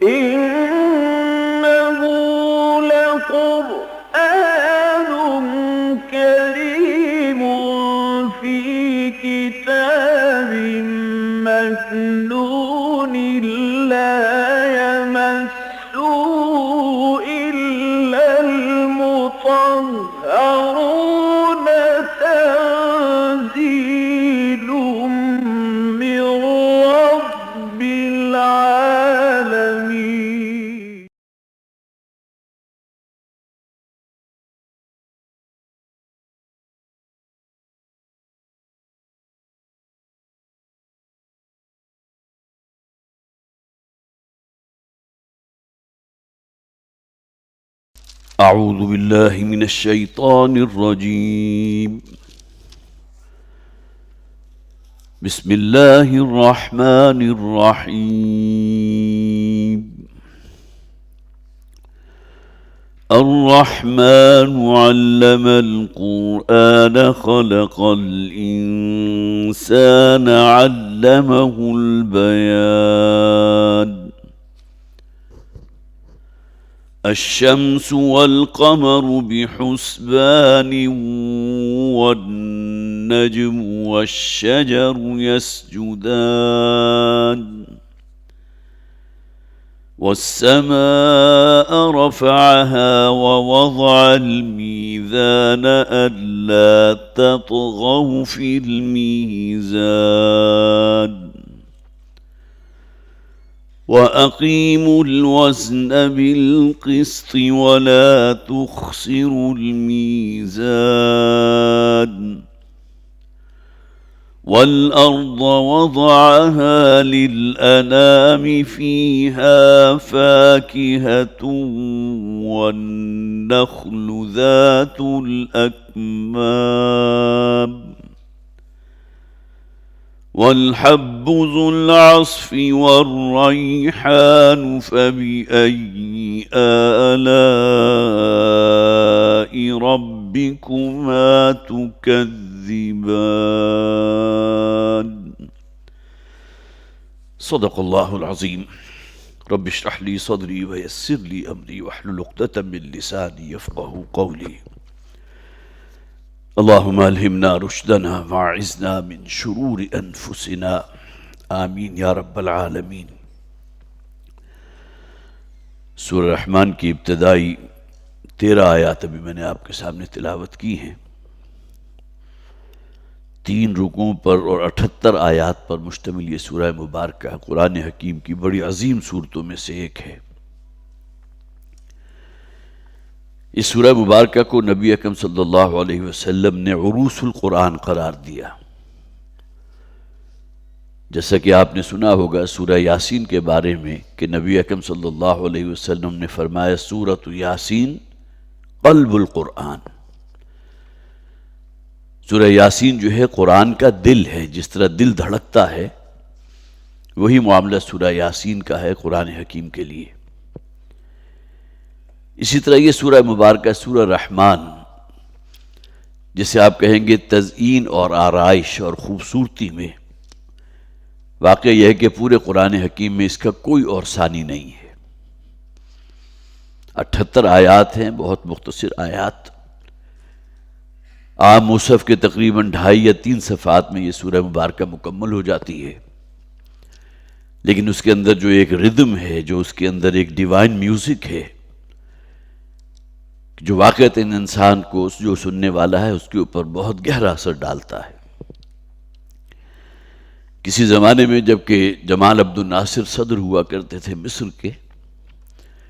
إنه لقرآن كريم في كتاب مكنون لا يمسه إلا المطهرون تنزيل من رب العالمين. أعوذ بالله من الشيطان الرجيم. بسم الله الرحمن الرحيم. الرحمن علم القرآن خلق الإنسان علمه البيان. الشمس والقمر بحسبان والنجم والشجر يسجدان. والسماء رفعها ووضع الميزان ألا تطغوا في الميزان. وأقيموا الوزن بالقسط ولا تخسروا الميزان. والأرض وضعها للأنام فيها فاكهة والنخل ذات الأكمام والحب ذو العصف والريحان. فبأي آلاء ربكما تكذبان. صدق الله العظيم. رب اشرح لي صدري ويسر لي أمري واحلل عقدة من لساني يفقهوا قولي. اللهم ألهمنا رشدنا واعذنا من شرور أنفسنا آمین یا رب العالمین۔ سورہ رحمان کی ابتدائی 13 آیات ابھی میں نے آپ کے سامنے تلاوت کی ہیں۔ 3 رکوعوں پر اور 78 آیات پر مشتمل یہ سورہ مبارکہ قرآن حکیم کی بڑی عظیم صورتوں میں سے ایک ہے۔ اس سورہ مبارکہ کو نبی اکرم صلی اللہ علیہ وسلم نے عروس القرآن قرار دیا۔ جیسا کہ آپ نے سنا ہوگا سورہ یاسین کے بارے میں کہ نبی اکرم صلی اللہ علیہ وسلم نے فرمایا سورۃ یاسین قلب القرآن۔ سورہ یاسین جو ہے قرآن کا دل ہے، جس طرح دل دھڑکتا ہے وہی معاملہ سورہ یاسین کا ہے قرآن حکیم کے لیے۔ اسی طرح یہ سورہ مبارکہ سورہ رحمان، جسے آپ کہیں گے تزئین اور آرائش اور خوبصورتی میں، واقعہ یہ ہے کہ پورے قرآن حکیم میں اس کا کوئی اور ثانی نہیں ہے۔ 78 آیات ہیں، بہت مختصر آیات۔ عام مصحف کے تقریباً 2.5 یا 3 صفحات میں یہ سورہ مبارکہ مکمل ہو جاتی ہے، لیکن اس کے اندر جو ایک ردم ہے، جو اس کے اندر ایک ڈیوائن میوزک ہے، جو واقعتاً انسان کو جو سننے والا ہے اس کے اوپر بہت گہرا اثر ڈالتا ہے۔ کسی زمانے میں جبکہ جمال عبد الناصر صدر ہوا کرتے تھے مصر کے،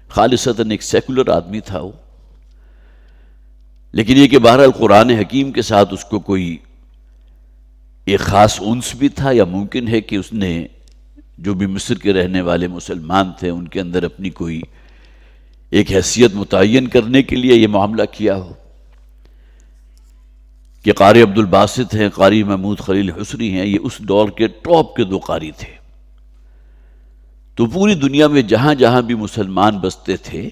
خالصتاً ایک سیکولر آدمی تھا وہ، لیکن یہ کہ بہرحال قرآن حکیم کے ساتھ اس کو کوئی ایک خاص انس بھی تھا، یا ممکن ہے کہ اس نے جو بھی مصر کے رہنے والے مسلمان تھے ان کے اندر اپنی کوئی ایک حیثیت متعین کرنے کے لیے یہ معاملہ کیا ہو کہ قاری عبد الباسط ہیں، قاری محمود خلیل حسنی ہیں، یہ اس دور کے ٹاپ کے 2 قاری تھے۔ تو پوری دنیا میں جہاں جہاں بھی مسلمان بستے تھے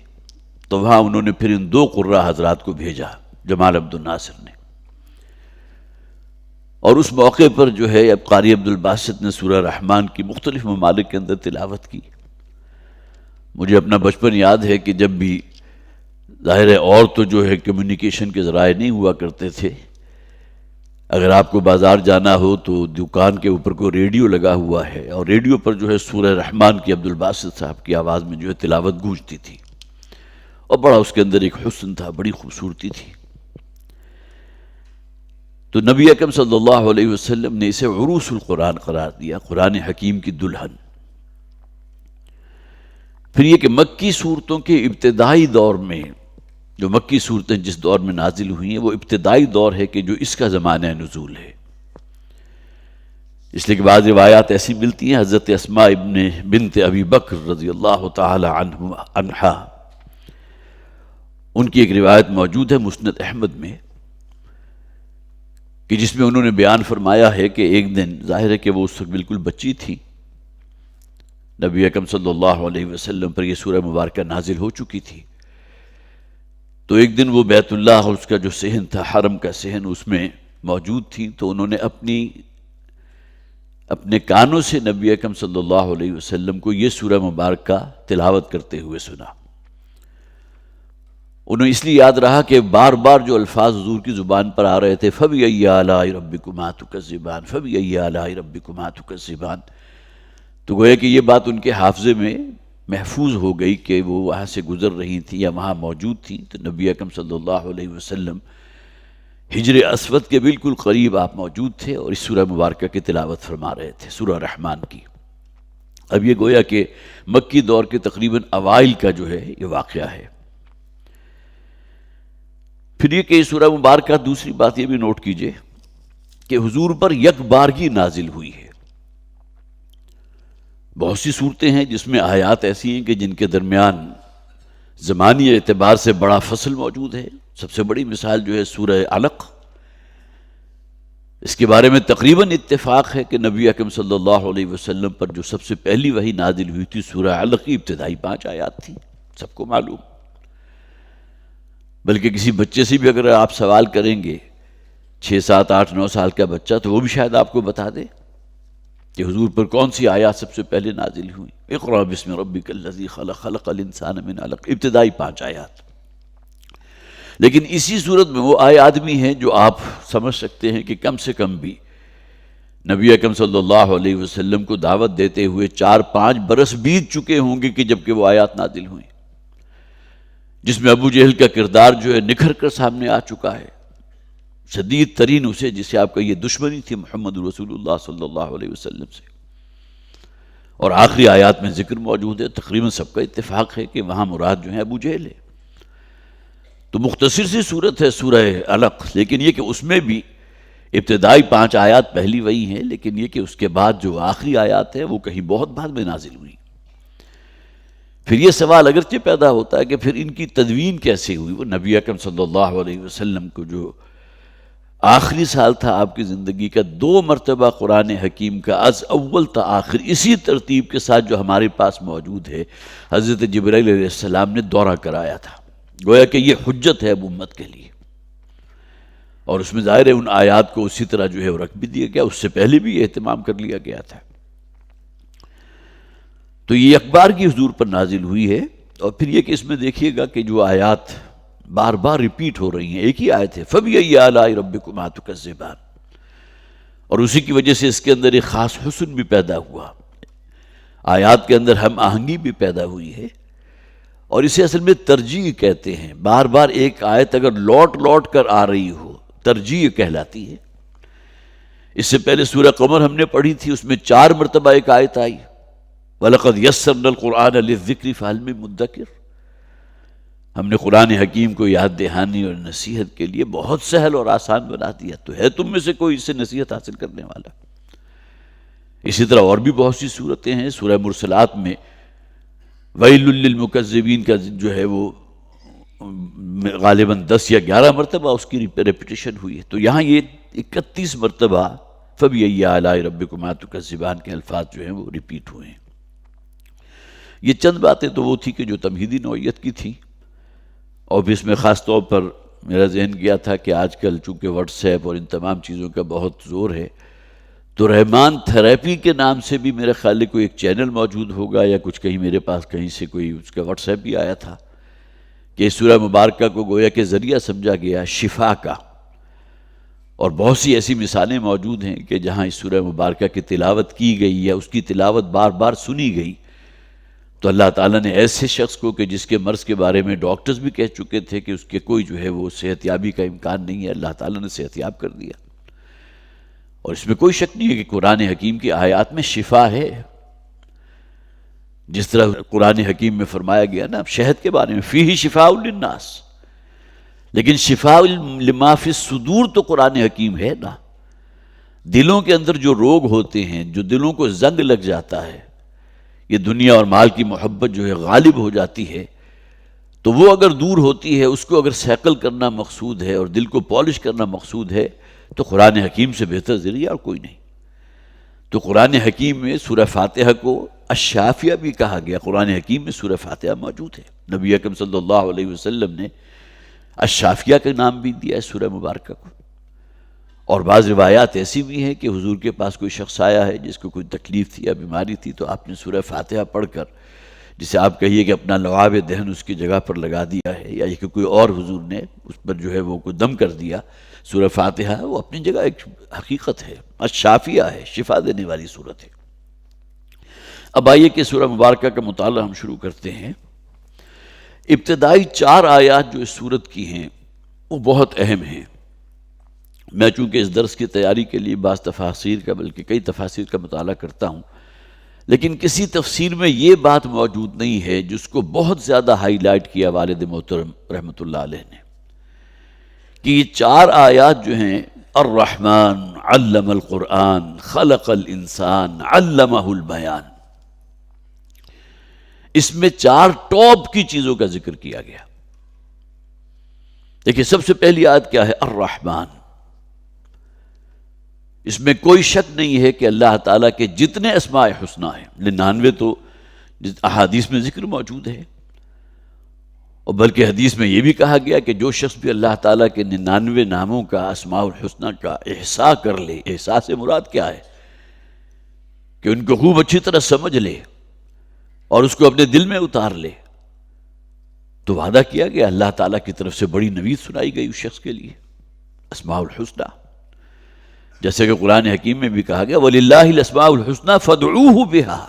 تو وہاں انہوں نے پھر ان 2 قراء حضرات کو بھیجا، جمال عبد الناصر نے۔ اور اس موقع پر جو ہے اب قاری عبد الباسط نے سورہ رحمان کی مختلف ممالک کے اندر تلاوت کی۔ مجھے اپنا بچپن یاد ہے کہ جب بھی ظاہر ہے اور تو جو ہے کمیونیکیشن کے ذرائع نہیں ہوا کرتے تھے، اگر آپ کو بازار جانا ہو تو دکان کے اوپر کوئی ریڈیو لگا ہوا ہے، اور ریڈیو پر جو ہے سورہ رحمان کی عبدالباسط صاحب کی آواز میں جو ہے تلاوت گونجتی تھی، اور بڑا اس کے اندر ایک حسن تھا، بڑی خوبصورتی تھی۔ تو نبی اکرم صلی اللہ علیہ وسلم نے اسے عروس القرآن قرار دیا، قرآن حکیم کی دلہن۔ پھر یہ کہ مکی صورتوں کے ابتدائی دور میں، جو مکی صورتیں جس دور میں نازل ہوئی ہیں وہ ابتدائی دور ہے کہ جو اس کا زمانہ نزول ہے، اس لیے کہ بعض روایات ایسی ملتی ہیں، حضرت اسماء بنت ابی بکر رضی اللہ تعالی عنہا، ان کی ایک روایت موجود ہے مسند احمد میں، کہ جس میں انہوں نے بیان فرمایا ہے کہ ایک دن، ظاہر ہے کہ وہ اس وقت بالکل بچی تھی، نبی اکرم صلی اللہ علیہ وسلم پر یہ سورہ مبارکہ نازل ہو چکی تھی، تو ایک دن وہ بیت اللہ اور اس کا جو صحن تھا، حرم کا صحن، اس میں موجود تھی، تو انہوں نے اپنے کانوں سے نبی اکرم صلی اللہ علیہ وسلم کو یہ سورہ مبارکہ تلاوت کرتے ہوئے سنا۔ انہیں اس لیے یاد رہا کہ بار بار جو الفاظ حضور کی زبان پر آ رہے تھے، فَبِأَيِّ آلَاءِ رَبِّكُمَا تُكَذِّبَانِ فَبِأَيِّ آلَاءِ رَبِّكُمَا تُكَذِّبَانِ، تو گویا کہ یہ بات ان کے حافظے میں محفوظ ہو گئی کہ وہ وہاں سے گزر رہی تھی یا وہاں موجود تھی، تو نبی اکرم صلی اللہ علیہ وسلم حجر اسود کے بالکل قریب آپ موجود تھے اور اس سورہ مبارکہ کی تلاوت فرما رہے تھے، سورہ رحمان کی۔ اب یہ گویا کہ مکی دور کے تقریباً اوائل کا جو ہے یہ واقعہ ہے۔ پھر یہ کہ سورہ مبارکہ، دوسری بات یہ بھی نوٹ کیجئے کہ حضور پر یک بارگی نازل ہوئی ہے۔ بہت سی صورتیں ہیں جس میں آیات ایسی ہیں کہ جن کے درمیان زمانی اعتبار سے بڑا فصل موجود ہے۔ سب سے بڑی مثال جو ہے سورہ علق، اس کے بارے میں تقریباً اتفاق ہے کہ نبی اکرم صلی اللہ علیہ وسلم پر جو سب سے پہلی وحی نازل ہوئی تھی سورہ علق کی ابتدائی 5 آیات تھی، سب کو معلوم۔ بلکہ کسی بچے سے بھی اگر آپ سوال کریں گے، 6 7 8 9 سال کا بچہ، تو وہ بھی شاید آپ کو بتا دے کہ حضور پر کون سی آیات سب سے پہلے نازل ہوئی۔ اقرأ بسم ربک الذی خلق، خلق الانسان من علق، ابتدائی 5 آیات۔ لیکن اسی صورت میں وہ آیات بھی ہیں جو آپ سمجھ سکتے ہیں کہ کم سے کم بھی نبی اکرم صلی اللہ علیہ وسلم کو دعوت دیتے ہوئے 4 5 برس بیت چکے ہوں گے کہ جبکہ وہ آیات نازل ہوئیں، جس میں ابو جہل کا کردار جو ہے نکھر کر سامنے آ چکا ہے، شدید ترین اسے جسے آپ کا یہ دشمنی تھی محمد رسول اللہ صلی اللہ علیہ وسلم سے، اور آخری آیات میں ذکر موجود ہے، تقریباً سب کا اتفاق ہے کہ وہاں مراد جو ہے ابو جہل ہے۔ تو مختصر سی صورت ہے سورہ علق، لیکن یہ کہ اس میں بھی ابتدائی 5 آیات پہلی وہی ہیں، لیکن یہ کہ اس کے بعد جو آخری آیات ہے وہ کہیں بہت بعد میں نازل ہوئی۔ پھر یہ سوال اگرچہ پیدا ہوتا ہے کہ پھر ان کی تدوین کیسے ہوئی؟ وہ نبی اکرم صلی اللہ علیہ وسلم کو جو آخری سال تھا آپ کی زندگی کا، 2 مرتبہ قرآن حکیم کا از اول تا آخر اسی ترتیب کے ساتھ جو ہمارے پاس موجود ہے، حضرت جبرائیل علیہ السلام نے دورہ کرایا تھا۔ گویا کہ یہ حجت ہے اب امت کے لیے، اور اس میں ظاہر ہے ان آیات کو اسی طرح جو ہے وہ رکھ بھی دیا گیا، اس سے پہلے بھی یہ اہتمام کر لیا گیا تھا۔ تو یہ اخبار کی حضور پر نازل ہوئی ہے، اور پھر یہ کہ اس میں دیکھیے گا کہ جو آیات بار بار ریپیٹ ہو رہی ہیں، ایک ہی آیت ہے فَبِأَيِّ آلَاءِ رَبِّكُمَا تُكَذِّبَانِ، اور اسی کی وجہ سے اس کے اندر ایک خاص حسن بھی پیدا ہوا، آیات کے اندر ہم آہنگی بھی پیدا ہوئی ہے، اور اسے اصل میں ترجیح کہتے ہیں۔ بار بار ایک آیت اگر لوٹ لوٹ کر آ رہی ہو، ترجیح کہلاتی ہے۔ اس سے پہلے سورہ قمر ہم نے پڑھی تھی، اس میں 4 مرتبہ ایک آیت آئی، وَلَقَدْ يَسَّرْنَا الْقُرْآنَ لِلذِّكْرِ فَهَلْ مِن مُدَّكِرٍ، ہم نے قرآن حکیم کو یاد دہانی اور نصیحت کے لیے بہت سہل اور آسان بنا دیا، تو ہے تم میں سے کوئی اس سے نصیحت حاصل کرنے والا؟ اسی طرح اور بھی بہت سی صورتیں ہیں۔ سورہ مرسلات میں وَيْلٌ لِّلْمُكَذِّبِينَ کا جو ہے وہ غالباً 10 یا 11 مرتبہ اس کی ریپیٹیشن ہوئی ہے، تو یہاں یہ 31 مرتبہ فَبِأَيِّ آلَاءِ رَبِّكُمَا تُكَذِّبَانِ کے الفاظ جو ہیں وہ ریپیٹ ہوئے ہیں۔ یہ چند باتیں تو وہ تھی کہ جو تمہیدی نوعیت کی تھی، اور بھی اس میں خاص طور پر میرا ذہن گیا تھا کہ آج کل چونکہ واٹس ایپ اور ان تمام چیزوں کا بہت زور ہے، تو رحمان تھراپی کے نام سے بھی میرے خیال ہے کوئی ایک چینل موجود ہوگا، یا کچھ کہیں میرے پاس کہیں سے کوئی اس کا واٹس ایپ بھی آیا تھا کہ اس سورہ مبارکہ کو گویا کہ ذریعہ سمجھا گیا شفا کا. اور بہت سی ایسی مثالیں موجود ہیں کہ جہاں اس سورہ مبارکہ کی تلاوت کی گئی یا اس کی تلاوت بار بار سنی گئی تو اللہ تعالیٰ نے ایسے شخص کو کہ جس کے مرض کے بارے میں ڈاکٹرز بھی کہہ چکے تھے کہ اس کے کوئی جو ہے وہ صحت یابی کا امکان نہیں ہے، اللہ تعالیٰ نے صحت یاب کر دیا. اور اس میں کوئی شک نہیں ہے کہ قرآن حکیم کی آیات میں شفا ہے. جس طرح قرآن حکیم میں فرمایا گیا نا شہد کے بارے میں فیہ شفاء للناس، لیکن شفاء لما فی الصدور تو قرآن حکیم ہے نا. دلوں کے اندر جو روگ ہوتے ہیں، جو دلوں کو زنگ لگ جاتا ہے، یہ دنیا اور مال کی محبت جو ہے غالب ہو جاتی ہے، تو وہ اگر دور ہوتی ہے، اس کو اگر سیکل کرنا مقصود ہے اور دل کو پالش کرنا مقصود ہے تو قرآن حکیم سے بہتر ذریعہ اور کوئی نہیں. تو قرآن حکیم میں سورہ فاتحہ کو الشافیہ بھی کہا گیا. قرآن حکیم میں سورہ فاتحہ موجود ہے. نبی اکرم صلی اللہ علیہ وسلم نے الشافیہ کا نام بھی دیا ہے سورہ مبارکہ کو. اور بعض روایات ایسی بھی ہیں کہ حضور کے پاس کوئی شخص آیا ہے جس کو کوئی تکلیف تھی یا بیماری تھی، تو آپ نے سورہ فاتحہ پڑھ کر، جسے آپ کہیے کہ اپنا لعاب دہن اس کی جگہ پر لگا دیا ہے، یا یہ کہ کوئی اور حضور نے اس پر جو ہے وہ کوئی دم کر دیا، سورہ فاتحہ وہ اپنی جگہ ایک حقیقت ہے، الشافیہ ہے، شفا دینے والی صورت ہے. اب آئیے کہ سورہ مبارکہ کا مطالعہ ہم شروع کرتے ہیں. ابتدائی 4 آیات جو اس سورت کی ہیں وہ بہت اہم ہیں. میں چونکہ اس درس کی تیاری کے لیے بعض تفاسیر کا بلکہ کئی تفاسیر کا مطالعہ کرتا ہوں، لیکن کسی تفسیر میں یہ بات موجود نہیں ہے جس کو بہت زیادہ ہائی لائٹ کیا والد محترم رحمۃ اللہ علیہ نے، کہ یہ 4 آیات جو ہیں الرحمن علم القرآن خلق الانسان علمہ البیان، اس میں 4 ٹاپ کی چیزوں کا ذکر کیا گیا. دیکھیے سب سے پہلی آیت کیا ہے؟ الرحمن. اس میں کوئی شک نہیں ہے کہ اللہ تعالیٰ کے جتنے اسماء حسنی ہیں، 99 تو احادیث میں ذکر موجود ہے، اور بلکہ حدیث میں یہ بھی کہا گیا کہ جو شخص بھی اللہ تعالیٰ کے 99 ناموں کا، اسماء الحسنی کا احصاء کر لے، احصاء سے مراد کیا ہے کہ ان کو خوب اچھی طرح سمجھ لے اور اس کو اپنے دل میں اتار لے، تو وعدہ کیا گیا اللہ تعالیٰ کی طرف سے بڑی نوید سنائی گئی اس شخص کے لیے، اسماء الحسنی. جیسے کہ قرآن حکیم میں بھی کہا گیا وَلِلَّهِ الْأَسْمَاءُ الْحُسْنَى فَادْعُوهُ بِهَا،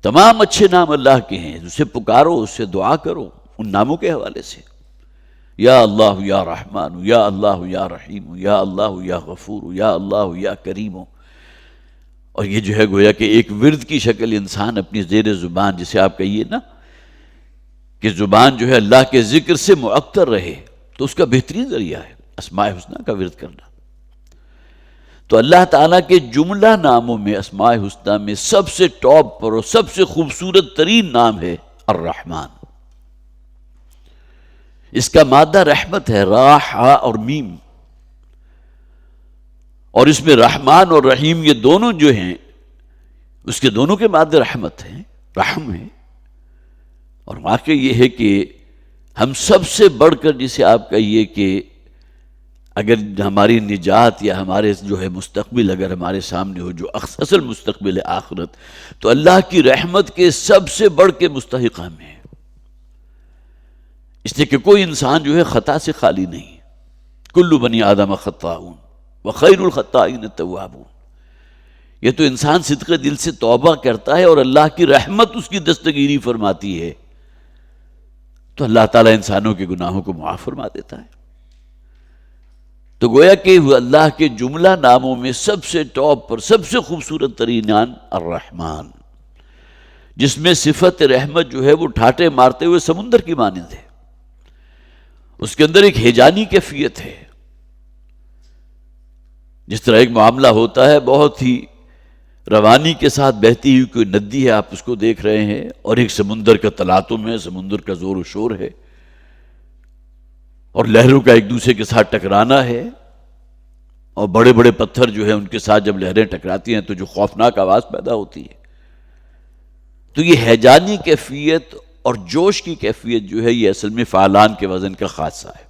تمام اچھے نام اللہ کے ہیں، اسے پکارو، اس سے دعا کرو ان ناموں کے حوالے سے. یا اللہ یا رحمان، یا اللہ یا رحیم، یا اللہ یا غفور، یا اللہ یا کریم. اور یہ جو ہے گویا کہ ایک ورد کی شکل انسان اپنی زیر زبان، جسے آپ کہیے نا کہ زبان جو ہے اللہ کے ذکر سے معطر رہے، تو اس کا بہترین ذریعہ ہے اسماء حسنی کا ورد کرنا. تو اللہ تعالیٰ کے جملہ ناموں میں، اسماء حسنی میں سب سے ٹاپ پر اور سب سے خوبصورت ترین نام ہے الرحمن. اس کا مادہ رحمت ہے، را حا اور میم، اور اس میں رحمان اور رحیم یہ دونوں جو ہیں اس کے دونوں کے مادے رحمت ہیں، رحم ہے. اور واقعی یہ ہے کہ ہم سب سے بڑھ کر جسے آپ کہیے کہ اگر ہماری نجات یا ہمارے جو ہے مستقبل اگر ہمارے سامنے ہو، جو اصل مستقبل ہے آخرت، تو اللہ کی رحمت کے سب سے بڑھ کے مستحق ہم ہیں. اس لیے کہ کوئی انسان جو ہے خطا سے خالی نہیں. کل بنی آدم خطاؤن وخیر الخطائین التوابون. یہ تو انسان صدق دل سے توبہ کرتا ہے اور اللہ کی رحمت اس کی دستگیری فرماتی ہے، تو اللہ تعالیٰ انسانوں کے گناہوں کو معاف فرما دیتا ہے. تو گویا کہ اللہ کے جملہ ناموں میں سب سے ٹاپ پر سب سے خوبصورت ترین نام الرحمن، جس میں صفت رحمت جو ہے وہ ٹھاٹے مارتے ہوئے سمندر کی مانند ہے. اس کے اندر ایک ہیجانی کیفیت ہے. جس طرح ایک معاملہ ہوتا ہے، بہت ہی روانی کے ساتھ بہتی ہوئی کوئی ندی ہے، آپ اس کو دیکھ رہے ہیں، اور ایک سمندر کا تلاطم ہے، سمندر کا زور و شور ہے، اور لہروں کا ایک دوسرے کے ساتھ ٹکرانا ہے، اور بڑے بڑے پتھر جو ہیں ان کے ساتھ جب لہریں ٹکراتی ہیں تو جو خوفناک آواز پیدا ہوتی ہے. تو یہ ہیجانی کیفیت اور جوش کی کیفیت جو ہے یہ اصل میں فعلان کے وزن کا خاصہ ہے.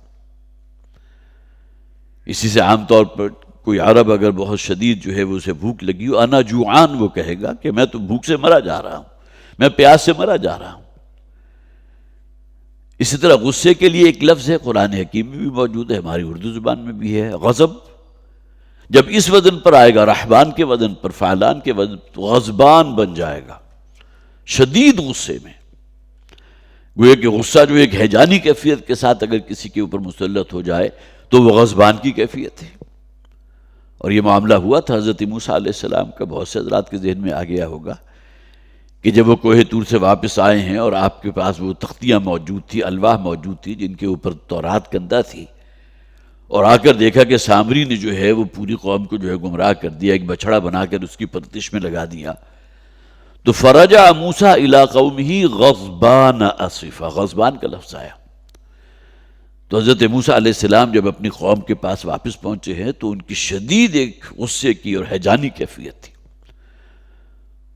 اسی سے عام طور پر کوئی عرب اگر بہت شدید جو ہے وہ اسے بھوک لگی ہو، انا جوعان، وہ کہے گا کہ میں تو بھوک سے مرا جا رہا ہوں، میں پیاس سے مرا جا رہا ہوں۔ اسی طرح غصے کے لیے ایک لفظ ہے، قرآن حکیم میں بھی موجود ہے، ہماری اردو زبان میں بھی ہے، غضب۔ جب اس وزن پر آئے گا، رحبان کے وزن پر، فعلان کے وزن پر، تو غضبان بن جائے گا، شدید غصے میں۔ گویا کہ غصہ جو ایک ہیجانی کیفیت کے ساتھ اگر کسی کے اوپر مسلط ہو جائے تو وہ غضبان کی کیفیت ہے۔ اور یہ معاملہ ہوا تھا حضرت موسیٰ علیہ السلام کا، بہت سے حضرات کے ذہن میں آ گیا ہوگا کہ جب وہ کوہ طور سے واپس آئے ہیں اور آپ کے پاس وہ تختیاں موجود تھی، الواح موجود تھی جن کے اوپر تورات کندہ تھی، اور آ کر دیکھا کہ سامری نے جو ہے وہ پوری قوم کو جو ہے گمراہ کر دیا، ایک بچھڑا بنا کر اس کی پرتش میں لگا دیا، تو فرجع موسیٰ الی قومہ غضبان اسفا، غضبان کا لفظ آیا۔ تو حضرت موسیٰ علیہ السلام جب اپنی قوم کے پاس واپس پہنچے ہیں تو ان کی شدید ایک غصے کی اور ہیجانی کیفیت تھی،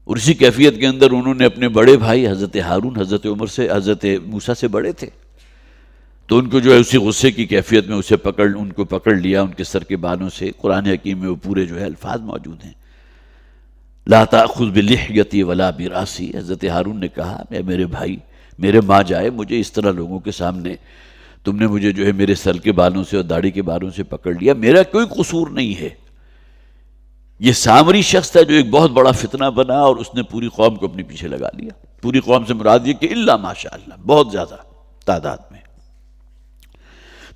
اور اسی کیفیت کے اندر انہوں نے اپنے بڑے بھائی حضرت ہارون، حضرت عمر سے، حضرت موسیٰ سے بڑے تھے، تو ان کو جو ہے اسی غصے کی کیفیت میں ان کو پکڑ لیا، ان کے سر کے بالوں سے۔ قرآن حکیم میں وہ پورے جو ہے الفاظ موجود ہیں، لا تأخذ بلحیتی ولا براسی، حضرت ہارون نے کہا میں میرے بھائی، میرے ماں جائے، مجھے اس طرح لوگوں کے سامنے تم نے مجھے جو ہے میرے سر کے بالوں سے اور داڑھی کے بالوں سے پکڑ لیا، میرا کوئی قصور نہیں ہے۔ یہ سامری شخص تھا جو ایک بہت بڑا فتنہ بنا اور اس نے پوری قوم کو اپنے پیچھے لگا لیا۔ پوری قوم سے مراد یہ کہ الا ماشاءاللہ، بہت زیادہ تعداد میں۔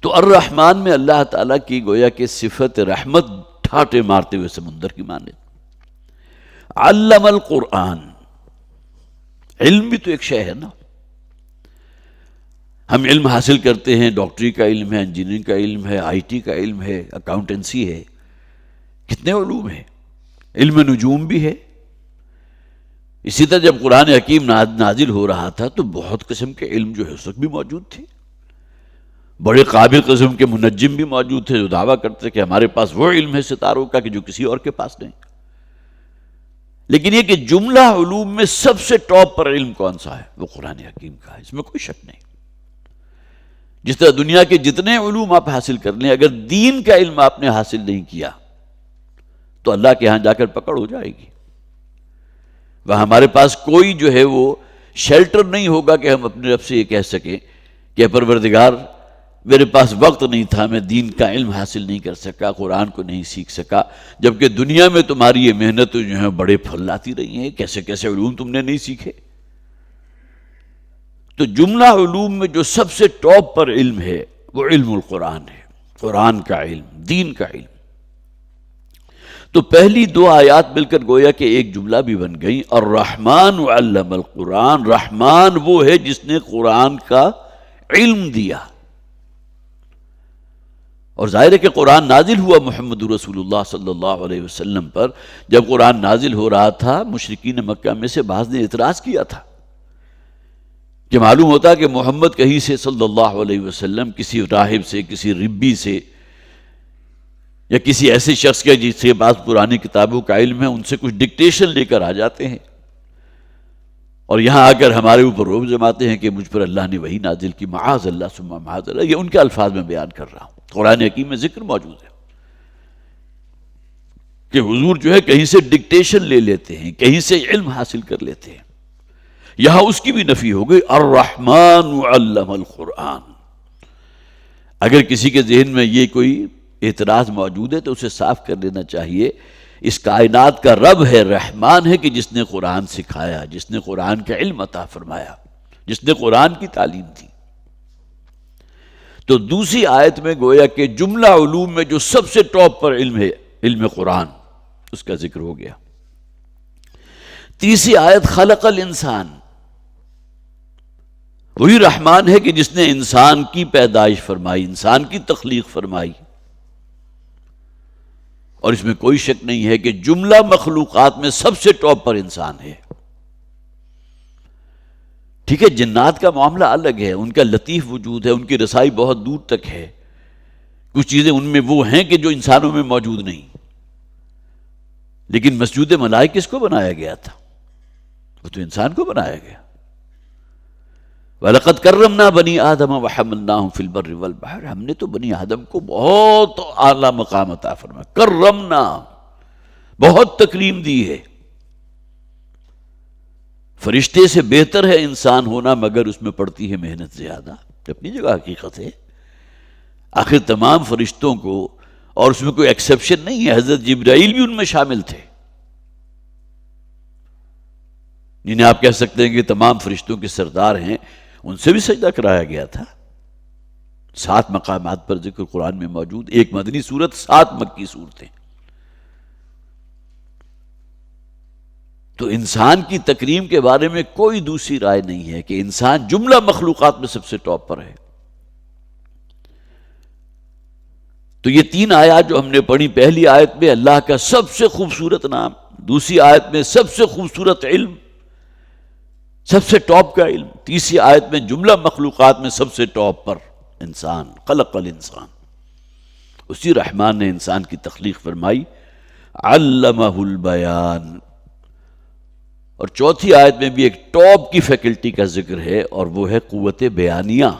تو الرحمن میں اللہ تعالیٰ کی گویا کہ صفت رحمت ٹھاٹے مارتے ہوئے سمندر کی مانند۔ علم القرآن، علم بھی تو ایک شے ہے نا، ہم علم حاصل کرتے ہیں، ڈاکٹری کا علم ہے، انجینئرنگ کا علم ہے، آئی ٹی کا علم ہے، اکاؤنٹنسی ہے، کتنے علوم ہیں، علم نجوم بھی ہے۔ اسی طرح جب قرآن حکیم نازل ہو رہا تھا تو بہت قسم کے علم جو ہے اس وقت بھی موجود تھے، بڑے قابل قسم کے منجم بھی موجود تھے جو دعویٰ کرتے کہ ہمارے پاس وہ علم ہے ستاروں کا کہ جو کسی اور کے پاس نہیں۔ لیکن یہ کہ جملہ علوم میں سب سے ٹاپ پر علم کون سا ہے؟ وہ قرآن حکیم کا ہے، اس میں کوئی شک نہیں۔ جس طرح دنیا کے جتنے علوم آپ حاصل کر لیں، اگر دین کا علم آپ نے حاصل نہیں کیا تو اللہ کے ہاں جا کر پکڑ ہو جائے گی۔ وہاں ہمارے پاس کوئی جو ہے وہ شیلٹر نہیں ہوگا کہ ہم اپنے رب سے یہ کہہ سکیں کہ پروردگار میرے پاس وقت نہیں تھا، میں دین کا علم حاصل نہیں کر سکا، قرآن کو نہیں سیکھ سکا، جبکہ دنیا میں تمہاری یہ محنت جو ہے بڑے پھل لاتی رہی ہیں، کیسے کیسے علوم تم نے نہیں سیکھے۔ تو جملہ علوم میں جو سب سے ٹاپ پر علم ہے وہ علم القرآن ہے، قرآن کا علم، دین کا علم۔ تو پہلی دو آیات مل کر گویا کہ ایک جملہ بھی بن گئی، الرحمن علم القرآن، رحمان وہ ہے جس نے قرآن کا علم دیا۔ اور ظاہر ہے کہ قرآن نازل ہوا محمد رسول اللہ صلی اللہ علیہ وسلم پر۔ جب قرآن نازل ہو رہا تھا مشرکین مکہ میں سے بعض نے اعتراض کیا تھا کہ معلوم ہوتا کہ محمد کہیں سے صلی اللہ علیہ وسلم کسی راہب سے، کسی ربی سے، یا کسی ایسے شخص کے جس کے پاس پرانی کتابوں کا علم ہے، ان سے کچھ ڈکٹیشن لے کر آ جاتے ہیں اور یہاں آ کر ہمارے اوپر روب جماتے ہیں کہ مجھ پر اللہ نے وحی نازل کی، معاذ اللہ ثم معاذ اللہ۔ یہ ان کے الفاظ میں بیان کر رہا ہوں، قرآن حکیم میں ذکر موجود ہے کہ حضور جو ہے کہیں سے ڈکٹیشن لے لیتے ہیں، کہیں سے علم حاصل کر لیتے ہیں۔ یہاں اس کی بھی نفی ہو گئی، الرحمن علم القرآن۔ اگر کسی کے ذہن میں یہ کوئی اعتراض موجود ہے تو اسے صاف کر لینا چاہیے، اس کائنات کا رب ہے، رحمان ہے کہ جس نے قرآن سکھایا، جس نے قرآن کا علم عطا فرمایا، جس نے قرآن کی تعلیم دی۔ تو دوسری آیت میں گویا کہ جملہ علوم میں جو سب سے ٹاپ پر علم ہے، علم قرآن، اس کا ذکر ہو گیا۔ تیسری آیت خلق الانسان، وہی رحمان ہے کہ جس نے انسان کی پیدائش فرمائی، انسان کی تخلیق فرمائی۔ اور اس میں کوئی شک نہیں ہے کہ جملہ مخلوقات میں سب سے ٹاپ پر انسان ہے۔ ٹھیک ہے، جنات کا معاملہ الگ ہے، ان کا لطیف وجود ہے، ان کی رسائی بہت دور تک ہے، کچھ چیزیں ان میں وہ ہیں کہ جو انسانوں میں موجود نہیں۔ لیکن مسجود ملائک کس کو بنایا گیا تھا؟ وہ تو انسان کو بنایا گیا۔ وَلَقَدْ كَرَّمْنَا بَنِي آدَمَ وَحَمَلْنَاهُمْ فِي الْبَرِّ وَالْبَحْرِ، ہم نے تو بنی آدم کو بہت اعلیٰ مقام عطا فرمایا، کرمنا، بہت تکریم دی ہے۔ فرشتے سے بہتر ہے انسان ہونا، مگر اس میں پڑتی ہے محنت زیادہ، اپنی جگہ حقیقت ہے۔ آخر تمام فرشتوں کو، اور اس میں کوئی ایکسیپشن نہیں ہے، حضرت جبرائیل بھی ان میں شامل تھے، جنہیں آپ کہہ سکتے ہیں کہ تمام فرشتوں کے سردار ہیں، ان سے بھی سجدہ کرایا گیا تھا۔ 7 مقامات پر ذکر قرآن میں موجود، ایک مدنی سورت، 7 مکی صورتیں۔ تو انسان کی تکریم کے بارے میں کوئی دوسری رائے نہیں ہے کہ انسان جملہ مخلوقات میں سب سے ٹاپ پر ہے۔ تو یہ 3 آیات جو ہم نے پڑھی، پہلی آیت میں اللہ کا سب سے خوبصورت نام، دوسری آیت میں سب سے خوبصورت علم، سب سے ٹاپ کا علم، تیسری آیت میں جملہ مخلوقات میں سب سے ٹاپ پر انسان، خلق الانسان۔ اسی رحمان نے انسان کی تخلیق فرمائی، علمہ البیان۔ اور چوتھی آیت میں بھی ایک ٹاپ کی فیکلٹی کا ذکر ہے، اور وہ ہے قوت بیانیہ۔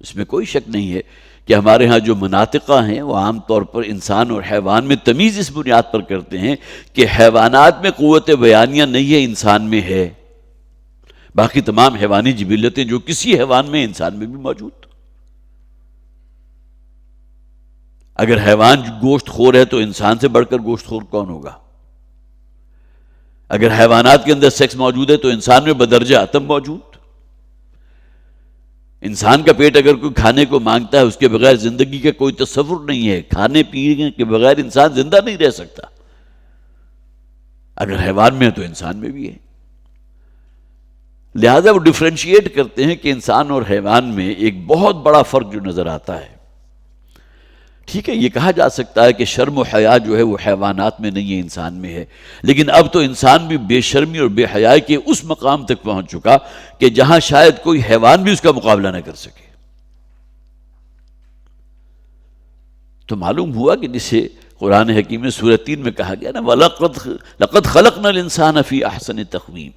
اس میں کوئی شک نہیں ہے کہ ہمارے ہاں جو مناطقہ ہیں وہ عام طور پر انسان اور حیوان میں تمیز اس بنیاد پر کرتے ہیں کہ حیوانات میں قوت بیانیہ نہیں ہے، انسان میں ہے۔ باقی تمام حیوانی جبلتیں جو کسی حیوان میں، انسان میں بھی موجود۔ اگر حیوان گوشت خور ہے تو انسان سے بڑھ کر گوشت خور کون ہوگا؟ اگر حیوانات کے اندر سیکس موجود ہے تو انسان میں بدرجہ اتم موجود۔ انسان کا پیٹ اگر کوئی کھانے کو مانگتا ہے، اس کے بغیر زندگی کا کوئی تصور نہیں ہے، کھانے پینے کے بغیر انسان زندہ نہیں رہ سکتا۔ اگر حیوان میں ہے تو انسان میں بھی ہے۔ لہذا وہ ڈیفرینشیٹ کرتے ہیں کہ انسان اور حیوان میں ایک بہت بڑا فرق جو نظر آتا ہے۔ ٹھیک ہے، یہ کہا جا سکتا ہے کہ شرم و حیا جو ہے وہ حیوانات میں نہیں ہے، انسان میں ہے، لیکن اب تو انسان بھی بے شرمی اور بے حیائی کے اس مقام تک پہنچ چکا کہ جہاں شاید کوئی حیوان بھی اس کا مقابلہ نہ کر سکے۔ تو معلوم ہوا کہ جسے قرآن حکیم میں سورہ 3 میں کہا گیا نا، لَقَدْ خَلَقْنَا الْإِنسَانَ فِي أَحْسَنِ تَقْوِيمٍ،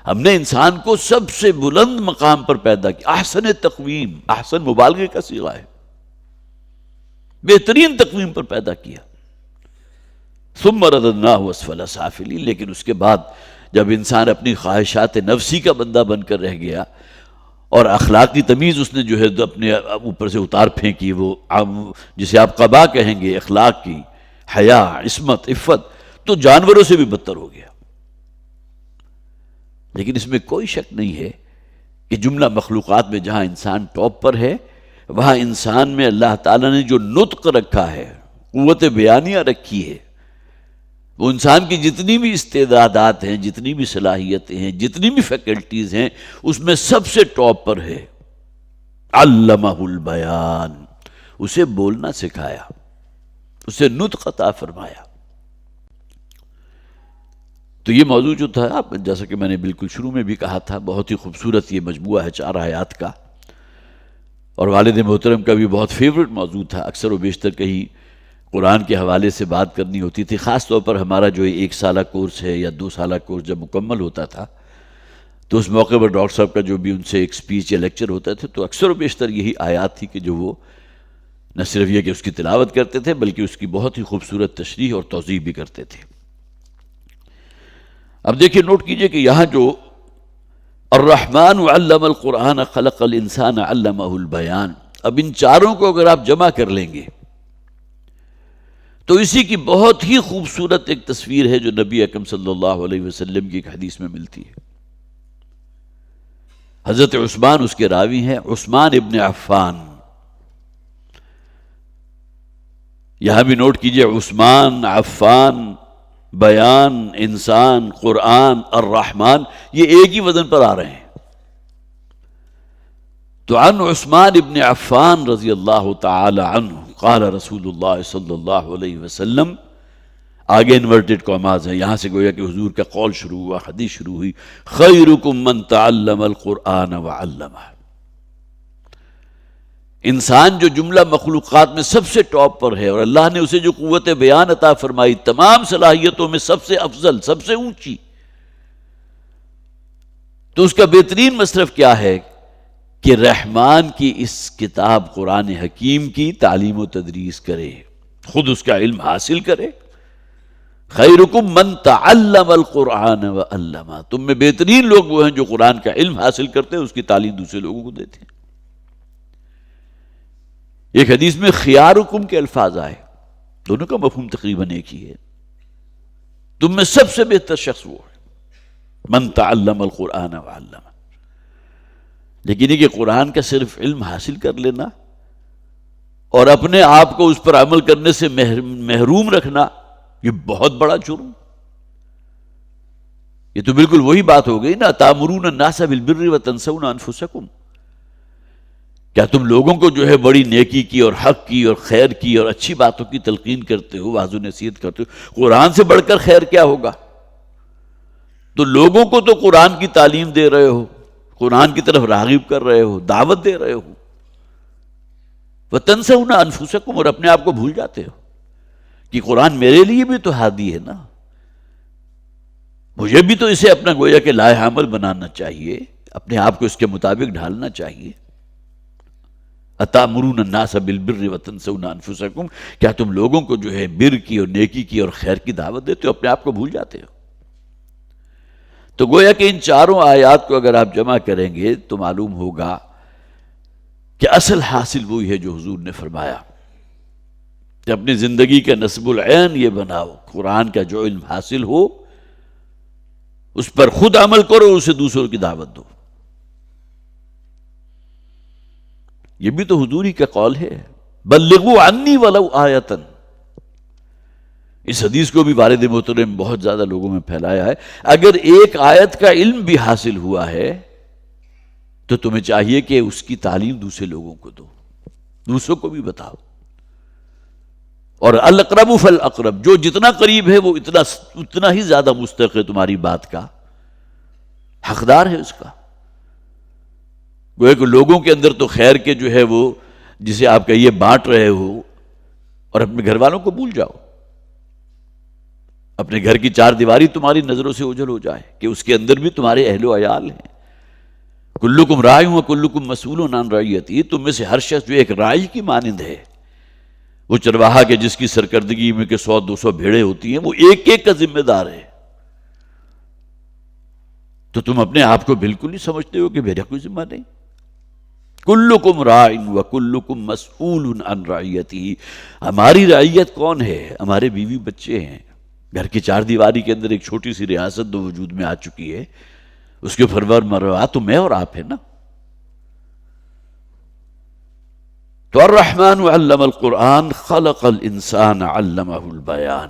ہم نے انسان کو سب سے بلند مقام پر پیدا کیا۔ احسن تقویم، احسن مبالغے کا صیغہ ہے، بہترین تقویم پر پیدا کیا۔ ثم رددناہ اسفل سافلین، لیکن اس کے بعد جب انسان اپنی خواہشات نفسی کا بندہ بن کر رہ گیا اور اخلاقی تمیز اس نے جو ہے اپنے اوپر سے اتار پھینکی، وہ جسے آپ قبا کہیں گے، اخلاق کی، حیا، عصمت، عفت، تو جانوروں سے بھی بدتر ہو گیا۔ لیکن اس میں کوئی شک نہیں ہے کہ جملہ مخلوقات میں جہاں انسان ٹاپ پر ہے، وہاں انسان میں اللہ تعالیٰ نے جو نطق رکھا ہے، قوت بیانیہ رکھی ہے، وہ انسان کی جتنی بھی استعدادات ہیں، جتنی بھی صلاحیتیں ہیں، جتنی بھی فیکلٹیز ہیں، اس میں سب سے ٹاپ پر ہے۔ علمہ البیان، اسے بولنا سکھایا، اسے نطق عطا فرمایا۔ تو یہ موضوع جو تھا، جیسا کہ میں نے بالکل شروع میں بھی کہا تھا، بہت ہی خوبصورت یہ مجموعہ ہے 4 آیات کا، اور والد محترم کا بھی بہت فیورٹ موضوع تھا۔ اکثر و بیشتر کہیں قرآن کے حوالے سے بات کرنی ہوتی تھی، خاص طور پر ہمارا جو 1 سالہ کورس ہے یا 2 سالہ کورس جب مکمل ہوتا تھا، تو اس موقع پر ڈاکٹر صاحب کا جو بھی ان سے ایک سپیچ یا لیکچر ہوتا تھا، تو اکثر و بیشتر یہی آیات تھی کہ جو وہ نہ صرف یہ کہ اس کی تلاوت کرتے تھے، بلکہ اس کی بہت ہی خوبصورت تشریح اور توضیح بھی کرتے تھے۔ اب دیکھیے، نوٹ کیجئے کہ یہاں جو الرحمن علم القرآن خلق الانسان علمہ البیان، اب ان چاروں کو اگر آپ جمع کر لیں گے تو اسی کی بہت ہی خوبصورت ایک تصویر ہے جو نبی اکرم صلی اللہ علیہ وسلم کی ایک حدیث میں ملتی ہے۔ حضرت عثمان اس کے راوی ہیں، عثمان ابن عفان۔ یہاں بھی نوٹ کیجئے، عثمان، عفان، بیان، انسان، قرآن، الرحمن، یہ ایک ہی وزن پر آ رہے ہیں۔ تو عن عثمان ابن عفان رضی اللہ تعالی عنہ قال رسول اللہ صلی اللہ علیہ وسلم، آگے انورٹڈ کاماز ہیں، یہاں سے گویا کہ حضور کا قول شروع ہوا، حدیث شروع ہوئی، خیرکم من تعلم القرآن وعلمہ۔ انسان جو جملہ مخلوقات میں سب سے ٹاپ پر ہے، اور اللہ نے اسے جو قوت بیان عطا فرمائی، تمام صلاحیتوں میں سب سے افضل، سب سے اونچی، تو اس کا بہترین مصرف کیا ہے کہ رحمان کی اس کتاب قرآن حکیم کی تعلیم و تدریس کرے، خود اس کا علم حاصل کرے۔ خیرکم من تعلم القرآن وعلمہ، تم میں بہترین لوگ وہ ہیں جو قرآن کا علم حاصل کرتے ہیں، اس کی تعلیم دوسرے لوگوں کو دیتے ہیں۔ ایک حدیث میں خیارکم کے الفاظ آئے، دونوں کا مفہوم تقریباً ایک ہی ہے، تم میں سب سے بہتر شخص وہ ہے من تعلم القرآن وعلمہ۔ لیکن یہ کہ قرآن کا صرف علم حاصل کر لینا اور اپنے آپ کو اس پر عمل کرنے سے محروم رکھنا، یہ بہت بڑا جرم۔ یہ تو بالکل وہی بات ہو گئی نا، تأمرون الناس بالبر وتنسون انفسکم، کیا تم لوگوں کو جو ہے بڑی نیکی کی اور حق کی اور خیر کی اور اچھی باتوں کی تلقین کرتے ہو، واعظ و نصیحت کرتے ہو، قرآن سے بڑھ کر خیر کیا ہوگا؟ تو لوگوں کو تو قرآن کی تعلیم دے رہے ہو، قرآن کی طرف راغب کر رہے ہو، دعوت دے رہے ہو، وتنسون انفسکم، اور اپنے آپ کو بھول جاتے ہو کہ قرآن میرے لیے بھی تو ہادی ہے نا، مجھے بھی تو اسے اپنا گویا کہ لائحہ عمل بنانا چاہیے، اپنے آپ کو اس کے مطابق ڈھالنا چاہیے۔ اتامرون الناس بالبر وتنسون انفسکم، کیا تم لوگوں کو جو ہے بر کی اور نیکی کی اور خیر کی دعوت دیتے ہو، اپنے آپ کو بھول جاتے ہو؟ تو گویا کہ ان چاروں آیات کو اگر آپ جمع کریں گے تو معلوم ہوگا کہ اصل حاصل وہی ہے جو حضور نے فرمایا کہ اپنی زندگی کا نصب العین یہ بناؤ، قرآن کا جو علم حاصل ہو اس پر خود عمل کرو، اسے دوسروں کی دعوت دو۔ یہ بھی تو حضور ہی کا قول ہے، بلغوا عنی ولو آیۃ۔ اس حدیث کو بھی والد محترم بہت زیادہ لوگوں میں پھیلایا ہے۔ اگر ایک آیت کا علم بھی حاصل ہوا ہے تو تمہیں چاہیے کہ اس کی تعلیم دوسرے لوگوں کو دو، دوسروں کو بھی بتاؤ۔ اور الاقرب فالاقرب، جو جتنا قریب ہے وہ اتنا ہی زیادہ مستحق ہے تمہاری بات کا، حقدار ہے اس کا۔ گویا کہ لوگوں کے اندر تو خیر کے جو ہے وہ جسے آپ کہیے بانٹ رہے ہو، اور اپنے گھر والوں کو بھول جاؤ، اپنے گھر کی چار دیواری تمہاری نظروں سے اوجھل ہو جائے کہ اس کے اندر بھی تمہارے اہل و عیال ہیں۔ کلکم راع وکلکم مسئول عن رعیتہ، تم میں سے ہر شخص جو ایک راعی کی مانند ہے، وہ چرواہا کے جس کی سرکردگی میں کہ 100-200 بھیڑیں ہوتی ہیں، وہ ایک ایک کا ذمہ دار ہے۔ تو تم اپنے آپ کو بالکل ہی سمجھتے ہو کہ میرا کوئی ذمہ نہیں۔ کلکم راع وکلکم مسئول عن رعیتہ، ہماری رعیت کون ہے؟ ہمارے بیوی بچے ہیں۔ گھر کی چار دیواری کے اندر ایک چھوٹی سی ریاست دو وجود میں آ چکی ہے، اس کے فرمان تو میں اور آپ ہیں نا۔ تو الرحمن علم القرآن خلق الانسان علمہ البیان۔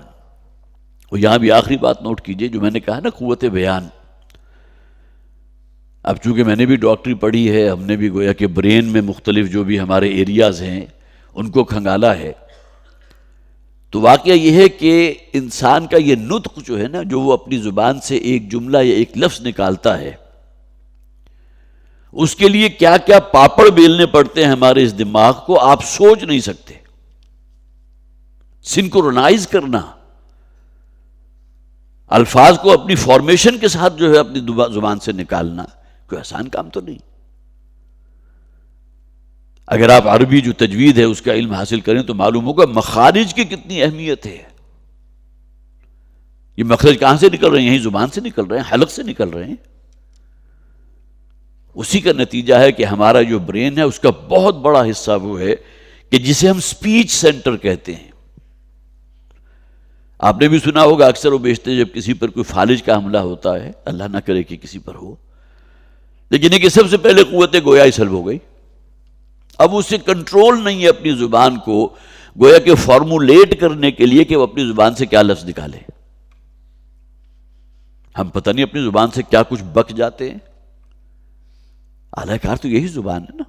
اور یہاں بھی آخری بات نوٹ کیجئے جو میں نے کہا نا، قوت بیان۔ اب چونکہ میں نے بھی ڈاکٹری پڑھی ہے، ہم نے بھی گویا کہ برین میں مختلف جو بھی ہمارے ایریاز ہیں ان کو کھنگالا ہے، تو واقعہ یہ ہے کہ انسان کا یہ نطق جو ہے نا، جو وہ اپنی زبان سے ایک جملہ یا ایک لفظ نکالتا ہے، اس کے لیے کیا کیا پاپڑ بیلنے پڑتے ہیں ہمارے اس دماغ کو، آپ سوچ نہیں سکتے۔ سنکرونائز کرنا الفاظ کو اپنی فارمیشن کے ساتھ جو ہے اپنی زبان سے نکالنا کوئی آسان کام تو نہیں۔ اگر آپ عربی جو تجوید ہے اس کا علم حاصل کریں تو معلوم ہوگا مخارج کی کتنی اہمیت ہے۔ یہ مخرج کہاں سے نکل رہے ہیں؟ یہیں زبان سے نکل رہے ہیں، حلق سے نکل رہے ہیں۔ اسی کا نتیجہ ہے کہ ہمارا جو برین ہے اس کا بہت بڑا حصہ وہ ہے کہ جسے ہم سپیچ سینٹر کہتے ہیں۔ آپ نے بھی سنا ہوگا اکثر و بیشتر جب کسی پر کوئی فالج کا حملہ ہوتا ہے، اللہ نہ کرے کہ کسی پر ہو، لیکن یہ کہ سب سے پہلے قوت گویا سلب ہو گئی۔ اب اسے کنٹرول نہیں ہے اپنی زبان کو گویا کہ فارمولیٹ کرنے کے لیے کہ وہ اپنی زبان سے کیا لفظ نکالے۔ ہم پتہ نہیں اپنی زبان سے کیا کچھ بک جاتے ہیں، اعلی کار تو یہی زبان ہے نا۔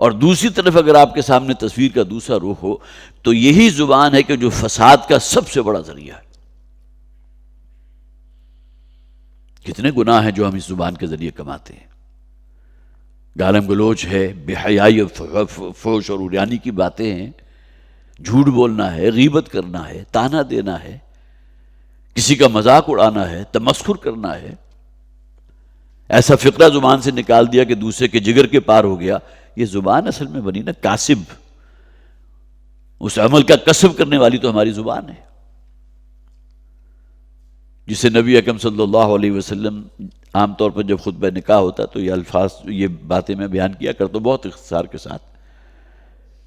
اور دوسری طرف اگر آپ کے سامنے تصویر کا دوسرا رخ ہو تو یہی زبان ہے کہ جو فساد کا سب سے بڑا ذریعہ ہے۔ کتنے گناہ ہیں جو ہم اس زبان کے ذریعے کماتے ہیں، گالم گلوچ ہے، بے حیائی اور فحش اور عریانی کی باتیں ہیں، جھوٹ بولنا ہے، غیبت کرنا ہے، تانا دینا ہے، کسی کا مذاق اڑانا ہے، تمسخر کرنا ہے، ایسا فقرہ زبان سے نکال دیا کہ دوسرے کے جگر کے پار ہو گیا، یہ زبان اصل میں بنی نا کاسب، اس عمل کا کسب کرنے والی تو ہماری زبان ہے، جسے نبی اکرم صلی اللہ علیہ وسلم عام طور پر جب خطبہ نکاح ہوتا تو یہ الفاظ، یہ باتیں میں بیان کیا کرتا ہوں بہت اختصار کے ساتھ،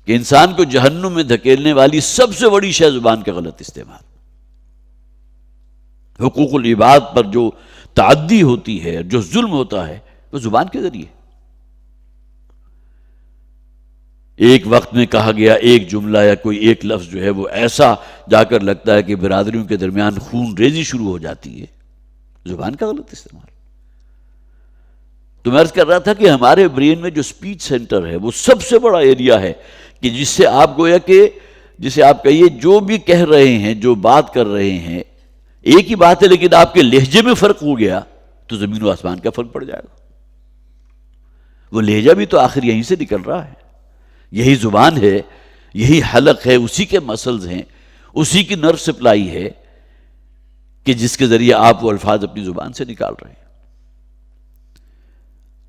کہ انسان کو جہنم میں دھکیلنے والی سب سے بڑی شے زبان کا غلط استعمال، حقوق العباد پر جو تعدی ہوتی ہے، جو ظلم ہوتا ہے، وہ زبان کے ذریعے۔ ایک وقت میں کہا گیا ایک جملہ یا کوئی ایک لفظ جو ہے وہ ایسا جا کر لگتا ہے کہ برادریوں کے درمیان خون ریزی شروع ہو جاتی ہے، زبان کا غلط استعمال۔ تو میں عرض کر رہا تھا کہ ہمارے برین میں جو سپیچ سینٹر ہے وہ سب سے بڑا ایریا ہے کہ جس سے آپ گویا کہ جسے آپ کہیے جو بھی کہہ رہے ہیں، جو بات کر رہے ہیں ایک ہی بات ہے، لیکن آپ کے لہجے میں فرق ہو گیا تو زمین و آسمان کا فرق پڑ جائے گا۔ وہ لہجہ بھی تو آخر یہیں سے نکل رہا ہے، یہی زبان ہے، یہی حلق ہے، اسی کے مسلز ہیں، اسی کی نرو سپلائی ہے کہ جس کے ذریعے آپ وہ الفاظ اپنی زبان سے نکال رہے ہیں۔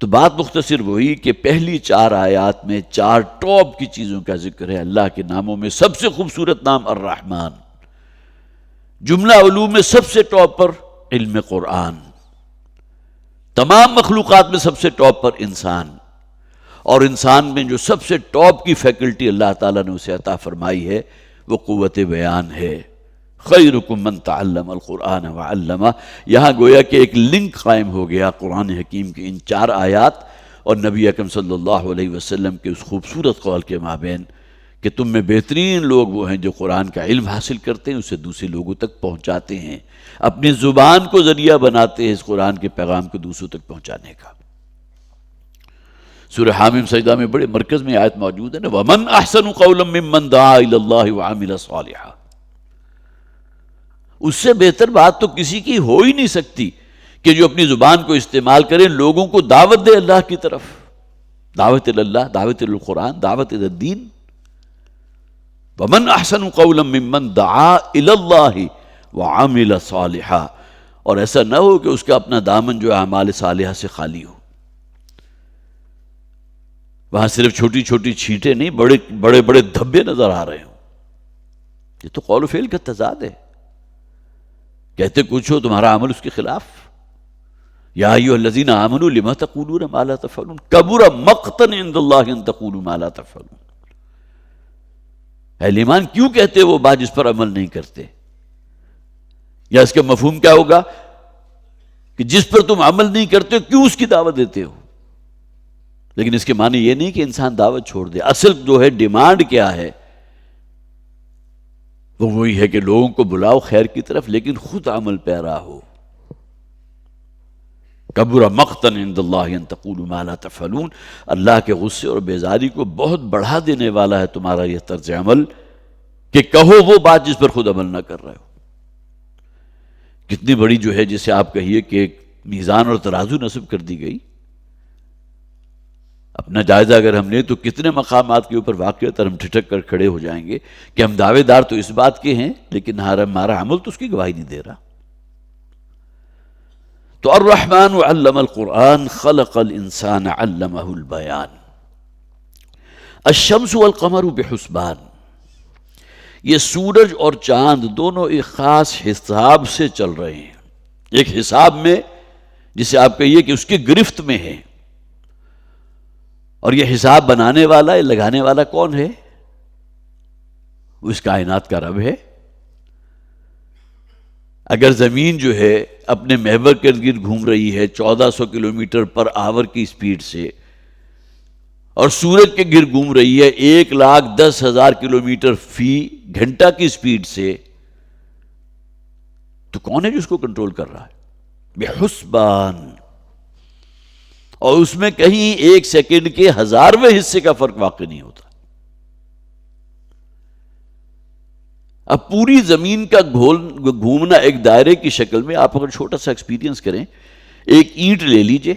تو بات مختصر وہی کہ پہلی 4 آیات میں 4 ٹاپ کی چیزوں کا ذکر ہے۔ اللہ کے ناموں میں سب سے خوبصورت نام الرحمن، جملہ علوم میں سب سے ٹاپ پر علم قرآن، تمام مخلوقات میں سب سے ٹاپ پر انسان، اور انسان میں جو سب سے ٹاپ کی فیکلٹی اللہ تعالیٰ نے اسے عطا فرمائی ہے وہ قوت بیان ہے۔ خیرکم من تعلم القرآن وعلمہ، یہاں گویا کہ ایک لنک قائم ہو گیا قرآن حکیم کی ان 4 آیات اور نبی اکرم صلی اللہ علیہ وسلم کے اس خوبصورت قول کے مابین کہ تم میں بہترین لوگ وہ ہیں جو قرآن کا علم حاصل کرتے ہیں، اسے دوسرے لوگوں تک پہنچاتے ہیں، اپنی زبان کو ذریعہ بناتے ہیں اس قرآن کے پیغام کو دوسروں تک پہنچانے کا۔ سورہ حامیم سجدہ میں بڑے مرکز میں آیت موجود ہے نا، وَمَنْ أَحْسَنُ قَوْلًا مِّمَّنْ دَعَا إِلَى اللَّهِ وَعَمِلَ صَالِحًا، اس سے بہتر بات تو کسی کی ہو ہی نہیں سکتی کہ جو اپنی زبان کو استعمال کرے، لوگوں کو دعوت دے اللہ کی طرف، دعوت اللہ، دعوت القرآن، دعوت الدین۔ وَمَنْ أَحْسَنُ قَوْلًا مِّمَّنْ دَعَا إِلَى اللَّهِ وَعَمِلَ صَالِحًا، اور ایسا نہ ہو کہ اس کا اپنا دامن جو اعمال صالحہ سے خالی ہو، وہاں صرف چھوٹی چھوٹی چھینٹیں نہیں، بڑے بڑے دھبے نظر آ رہے ہوں۔ یہ تو قول و فعل کا تضاد ہے، کہتے کچھ ہو تمہارا عمل اس کے خلاف۔ یا ایھا الذین آمنوا لم تقولون ما لا تفعلون کبر مقتا عند اللہ ان تقولوا ما لا تفعلون، اہل ایمان کیوں کہتے وہ بات جس پر عمل نہیں کرتے؟ یا اس کا مفہوم کیا ہوگا کہ جس پر تم عمل نہیں کرتے کیوں اس کی دعوت دیتے ہو؟ لیکن اس کے معنی یہ نہیں کہ انسان دعوت چھوڑ دے، اصل جو ہے ڈیمانڈ کیا ہے وہ وہی ہے کہ لوگوں کو بلاؤ خیر کی طرف، لیکن خود عمل پیرا ہو۔ کبر مقتا عند اللہ ان تقولوا ما لا تفعلون، اللہ کے غصے اور بیزاری کو بہت بڑھا دینے والا ہے تمہارا یہ طرز عمل کہ کہو وہ بات جس پر خود عمل نہ کر رہے ہو۔ کتنی بڑی جو ہے جسے آپ کہیے کہ ایک میزان اور ترازو نصب کر دی گئی۔ اپنا جائزہ اگر ہم لیں تو کتنے مقامات کے اوپر واقعتاً ہم ٹھٹک کر کھڑے ہو جائیں گے کہ ہم دعوے دار تو اس بات کے ہیں لیکن ہمارا عمل تو اس کی گواہی نہیں دے رہا۔ تو الرحمن علم القرآن خلق الانسان علمہ البیان، الشمس والقمر بحسبان، یہ سورج اور چاند دونوں ایک خاص حساب سے چل رہے ہیں، ایک حساب میں جسے آپ کہیے کہ اس کی گرفت میں ہے۔ اور یہ حساب بنانے والا، یہ لگانے والا کون ہے؟ وہ اس کائنات کا رب ہے۔ اگر زمین جو ہے اپنے محور کے گرد گھوم رہی ہے 1400 کلومیٹر پر آور کی سپیڈ سے، اور سورج کے گرد گھوم رہی ہے 1,10,000 کلومیٹر فی گھنٹہ کی سپیڈ سے، تو کون ہے جو اس کو کنٹرول کر رہا ہے؟ بحسبان، اور اس میں کہیں 1 سیکنڈ کے 1000ویں حصے کا فرق واقع نہیں ہوتا۔ اب پوری زمین کا گھومنا ایک دائرے کی شکل میں، آپ اگر چھوٹا سا ایکسپیرینس کریں، ایک اینٹ لے لیجئے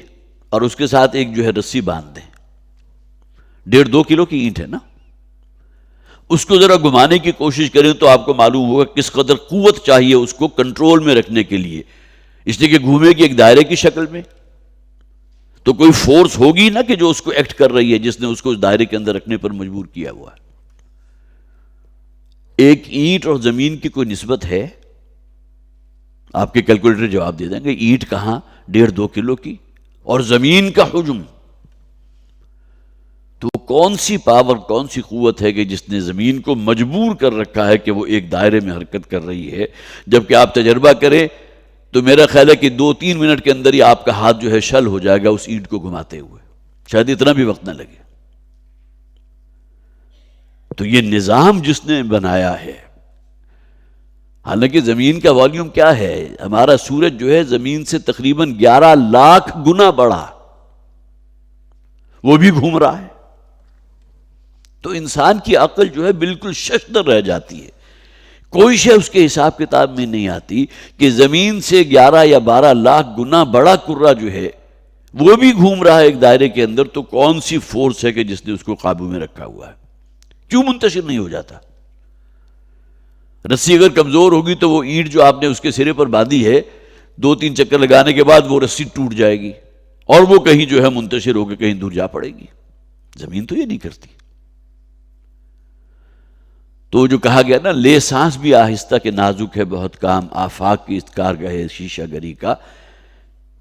اور اس کے ساتھ ایک جو ہے رسی باندھ دیں، 1.5-2 کلو کی اینٹ ہے نا، اس کو ذرا گھمانے کی کوشش کریں تو آپ کو معلوم ہوگا کس قدر قوت چاہیے اس کو کنٹرول میں رکھنے کے لیے، اس لیے کہ گھومے گی ایک دائرے کی شکل میں، تو کوئی فورس ہوگی نا کہ جو اس کو ایکٹ کر رہی ہے، جس نے اس کو اس دائرے کے اندر رکھنے پر مجبور کیا ہوا ہے۔ ایک اینٹ اور زمین کی کوئی نسبت ہے؟ آپ کے کیلکولیٹر جواب دے دیں گے، اینٹ کہاں 1.5-2 کلو کی، اور زمین کا حجم، تو کون سی پاور، کون سی قوت ہے کہ جس نے زمین کو مجبور کر رکھا ہے کہ وہ ایک دائرے میں حرکت کر رہی ہے؟ جبکہ آپ تجربہ کریں تو میرا خیال ہے کہ 2-3 منٹ کے اندر ہی آپ کا ہاتھ جو ہے شل ہو جائے گا اس اینٹ کو گھماتے ہوئے، شاید اتنا بھی وقت نہ لگے۔ تو یہ نظام جس نے بنایا ہے، حالانکہ زمین کا والیوم کیا ہے، ہمارا سورج جو ہے زمین سے تقریباً 11 لاکھ گنا بڑا، وہ بھی گھوم رہا ہے۔ تو انسان کی عقل جو ہے بالکل ششدر رہ جاتی ہے، کوئی شے اس کے حساب کتاب میں نہیں آتی کہ زمین سے 11 یا 12 لاکھ گنا بڑا کرہ جو ہے وہ بھی گھوم رہا ہے ایک دائرے کے اندر، تو کون سی فورس ہے کہ جس نے اس کو قابو میں رکھا ہوا ہے؟ کیوں منتشر نہیں ہو جاتا؟ رسی اگر کمزور ہوگی تو وہ اینٹ جو آپ نے اس کے سرے پر باندھی ہے 2-3 چکر لگانے کے بعد وہ رسی ٹوٹ جائے گی اور وہ کہیں جو ہے منتشر ہو کے کہیں دور جا پڑے گی۔ زمین تو یہ نہیں کرتی۔ تو جو کہا گیا نا، لے سانس بھی آہستہ کہ نازک ہے بہت کام، آفاق کی اس کارگاہ شیشہ گری کا،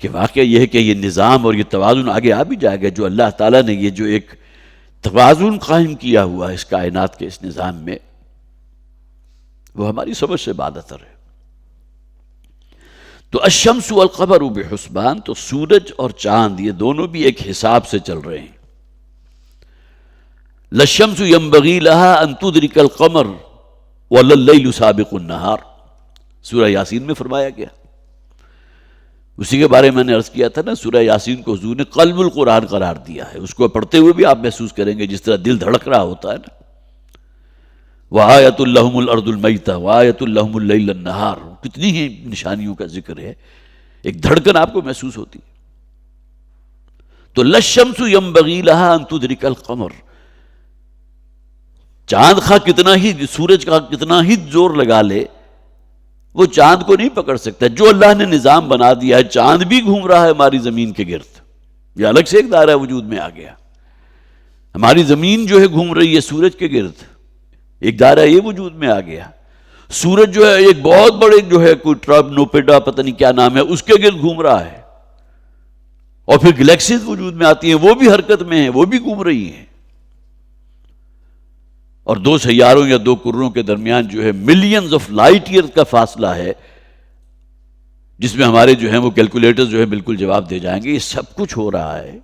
کہ واقعہ یہ ہے کہ یہ نظام اور یہ توازن آگے آ بھی جائے گا جو اللہ تعالیٰ نے یہ جو ایک توازن قائم کیا ہوا ہے اس کائنات کے اس نظام میں، وہ ہماری سمجھ سے بالاتر ہے۔ تو الشمس والقمر بحسبان، تو سورج اور چاند یہ دونوں بھی ایک حساب سے چل رہے ہیں۔ للشمس ينبغي لها ان تدرك القمر ولا الليل سابق النهار، سورہ یاسین میں فرمایا گیا۔ اسی کے بارے میں نے عرض کیا تھا نا، سورہ یاسین کو حضور نے قلب القرآن قرار دیا ہے، اس کو پڑھتے ہوئے بھی آپ محسوس کریں گے جس طرح دل دھڑک رہا ہوتا ہے نا۔ وآیۃ لہم الارض المیتہ وآیۃ لہم اللیل النہار، کتنی ہی نشانیوں کا ذکر ہے، ایک دھڑکن آپ کو محسوس ہوتی ہے۔ تو للشمس ينبغي لها ان تدرك القمر، چاند خواہ کتنا ہی، سورج کا کتنا ہی زور لگا لے وہ چاند کو نہیں پکڑ سکتا۔ جو اللہ نے نظام بنا دیا ہے، چاند بھی گھوم رہا ہے ہماری زمین کے گرد، یہ الگ سے ایک دائرہ وجود میں آ گیا۔ ہماری زمین جو ہے گھوم رہی ہے سورج کے گرد، ایک دائرہ یہ وجود میں آ گیا۔ سورج جو ہے ایک بہت بڑے جو ہے کوئی ٹرب نوپیڈا پتہ نہیں کیا نام ہے، اس کے گرد گھوم رہا ہے، اور پھر گلیکسیز وجود میں آتی ہیں، وہ بھی حرکت میں ہیں، وہ بھی گھوم رہی ہیں، اور 2 سیاروں یا 2 کروں کے درمیان جو ہے ملینز آف لائٹ ایئر کا فاصلہ ہے، جس میں ہمارے جو ہیں وہ کیلکولیٹر جو ہے بالکل جواب دے جائیں گے۔ یہ سب کچھ ہو رہا ہے،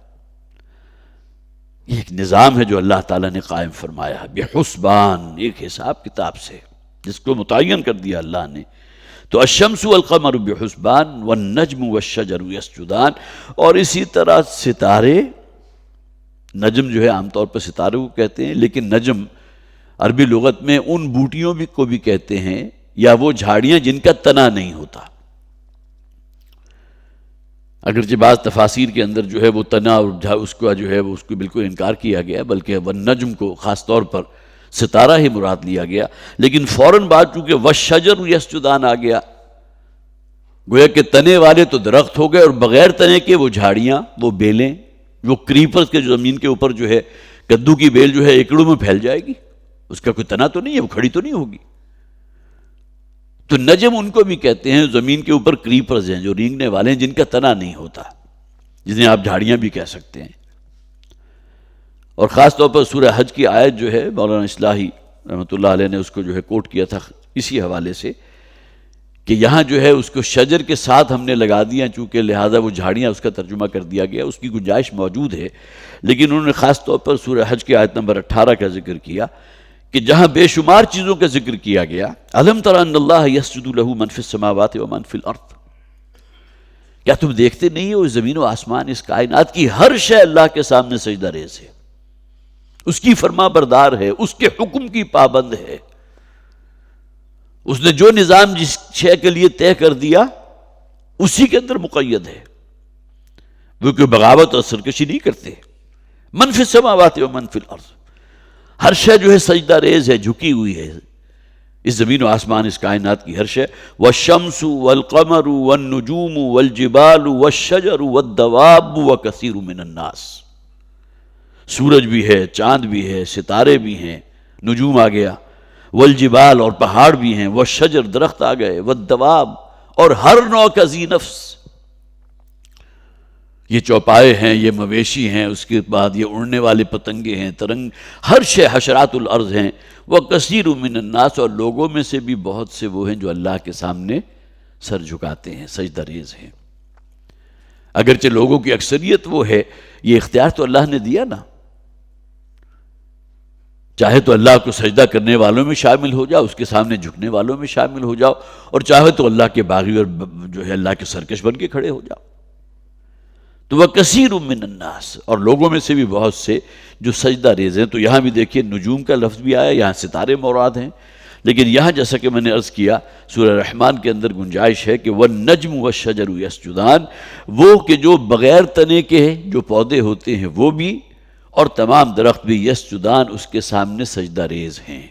یہ ایک نظام ہے جو اللہ تعالیٰ نے قائم فرمایا ہے بحسبان، ایک حساب کتاب سے جس کو متعین کر دیا اللہ نے۔ تو الشمس والقمر بحسبان والنجم والشجر یسجدان، اور اسی طرح ستارے، نجم جو ہے عام طور پر ستارے کو کہتے ہیں، لیکن نجم عربی لغت میں ان بوٹیوں کو بھی کہتے ہیں یا وہ جھاڑیاں جن کا تنا نہیں ہوتا۔ اگرچہ بعض تفاسیر کے اندر جو ہے وہ تنا اور اس کا جو ہے وہ اس کو بالکل انکار کیا گیا، بلکہ والنجم کو خاص طور پر ستارہ ہی مراد لیا گیا، لیکن فوراً بعد چونکہ والشجر یسجدان آ گیا، گویا کہ تنے والے تو درخت ہو گئے اور بغیر تنے کے وہ جھاڑیاں، وہ بیلیں، وہ کریپرز کے جو زمین کے اوپر جو ہے کدو کی بیل جو ہے ایکڑوں میں پھیل جائے گی، اس کا کوئی تنا تو نہیں ہے، وہ کھڑی تو نہیں ہوگی۔ تو نجم ان کو بھی کہتے ہیں، زمین کے اوپر کریپرز ہیں جو رینگنے والے ہیں، جن کا تنا نہیں ہوتا، جنہیں آپ جھاڑیاں بھی کہہ سکتے ہیں۔ اور خاص طور پر سورہ حج کی آیت جو ہے مولانا اصلاحی رحمۃ اللہ علیہ نے اس کو جو ہے کوٹ کیا تھا اسی حوالے سے، کہ یہاں جو ہے اس کو شجر کے ساتھ ہم نے لگا دیا، چونکہ لہٰذا وہ جھاڑیاں اس کا ترجمہ کر دیا گیا، اس کی گنجائش موجود ہے، لیکن انہوں نے خاص طور پر سورہ حج کی آیت نمبر 18 کا ذکر کیا کہ جہاں بے شمار چیزوں کا ذکر کیا گیا، الم تر ان اللہ یسجد لہ من فی السماوات و من فی الارض، کیا تم دیکھتے نہیں ہو اس زمین و آسمان، اس کائنات کی ہر شے اللہ کے سامنے سجدہ ریز ہے، اس کی فرما بردار ہے، اس کے حکم کی پابند ہے، اس نے جو نظام جس شے کے لیے طے کر دیا اسی کے اندر مقید ہے، وہ کوئی بغاوت اور سرکشی نہیں کرتے۔ من فی السماوات و من فی الارض، ہر شے جو ہے سجدہ ریز ہے، جھکی ہوئی ہے، اس زمین و آسمان، اس کائنات کی ہر شے. والشمس والقمر والنجوم والجبال والشجر والدواب وکثیر من الناس. سورج بھی ہے، چاند بھی ہے، ستارے بھی ہیں، نجوم آ گیا، والجبال اور پہاڑ بھی ہیں، والشجر درخت آ گئے، والدواب اور ہر نوع کا ذی نفس. یہ چوپائے ہیں، یہ مویشی ہیں، اس کے بعد یہ اڑنے والے پتنگے ہیں، ترنگ، ہر شے حشرات الارض ہیں. وکثیر من الناس، اور لوگوں میں سے بھی بہت سے وہ ہیں جو اللہ کے سامنے سر جھکاتے ہیں، سجدہ ریز ہیں. اگرچہ لوگوں کی اکثریت وہ ہے، یہ اختیار تو اللہ نے دیا نا. چاہے تو اللہ کو سجدہ کرنے والوں میں شامل ہو جاؤ، اس کے سامنے جھکنے والوں میں شامل ہو جاؤ، اور چاہے تو اللہ کے باغی اور جو ہے اللہ کے سرکش بن کے کھڑے ہو جاؤ. تو وہ کثیر من الناس، اور لوگوں میں سے بھی بہت سے جو سجدہ ریز ہیں. تو یہاں بھی دیکھیے نجوم کا لفظ بھی آیا، یہاں ستارے مراد ہیں، لیکن یہاں جیسا کہ میں نے عرض کیا سورہ رحمان کے اندر گنجائش ہے کہ وَالنَّجْمُ وَالشَّجَرُ يَسْجُدَانِ، وہ کہ جو بغیر تنے کے ہیں، جو پودے ہوتے ہیں وہ بھی، اور تمام درخت بھی یسجدان، اس کے سامنے سجدہ ریز ہیں.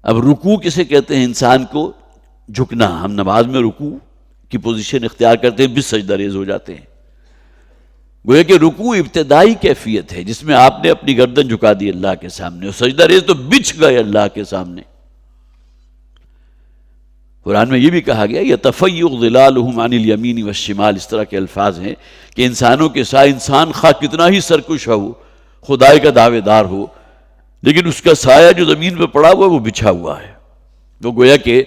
اب رکوع کسے کہتے ہیں؟ انسان کو جھکنا. ہم نماز میں رکوع کی پوزیشن اختیار کرتے ہیں، بھی سجدہ ریز ہو جاتے ہیں. گویا کہ رکوع ابتدائی کیفیت ہے جس میں آپ نے اپنی گردن جھکا دی اللہ کے سامنے، اور سجدہ ریز تو بچھ گئے اللہ کے سامنے. قرآن میں یہ بھی کہا گیا یتفیق ظلالہم عن الیمین والشمال، اس طرح کے الفاظ ہیں کہ انسانوں کے سائے، انسان خواہ کتنا ہی سرکش ہو، خدائی کا دعوے دار ہو، لیکن اس کا سایہ جو زمین پہ پڑا ہوا ہے وہ بچھا ہوا ہے. وہ گویا کہ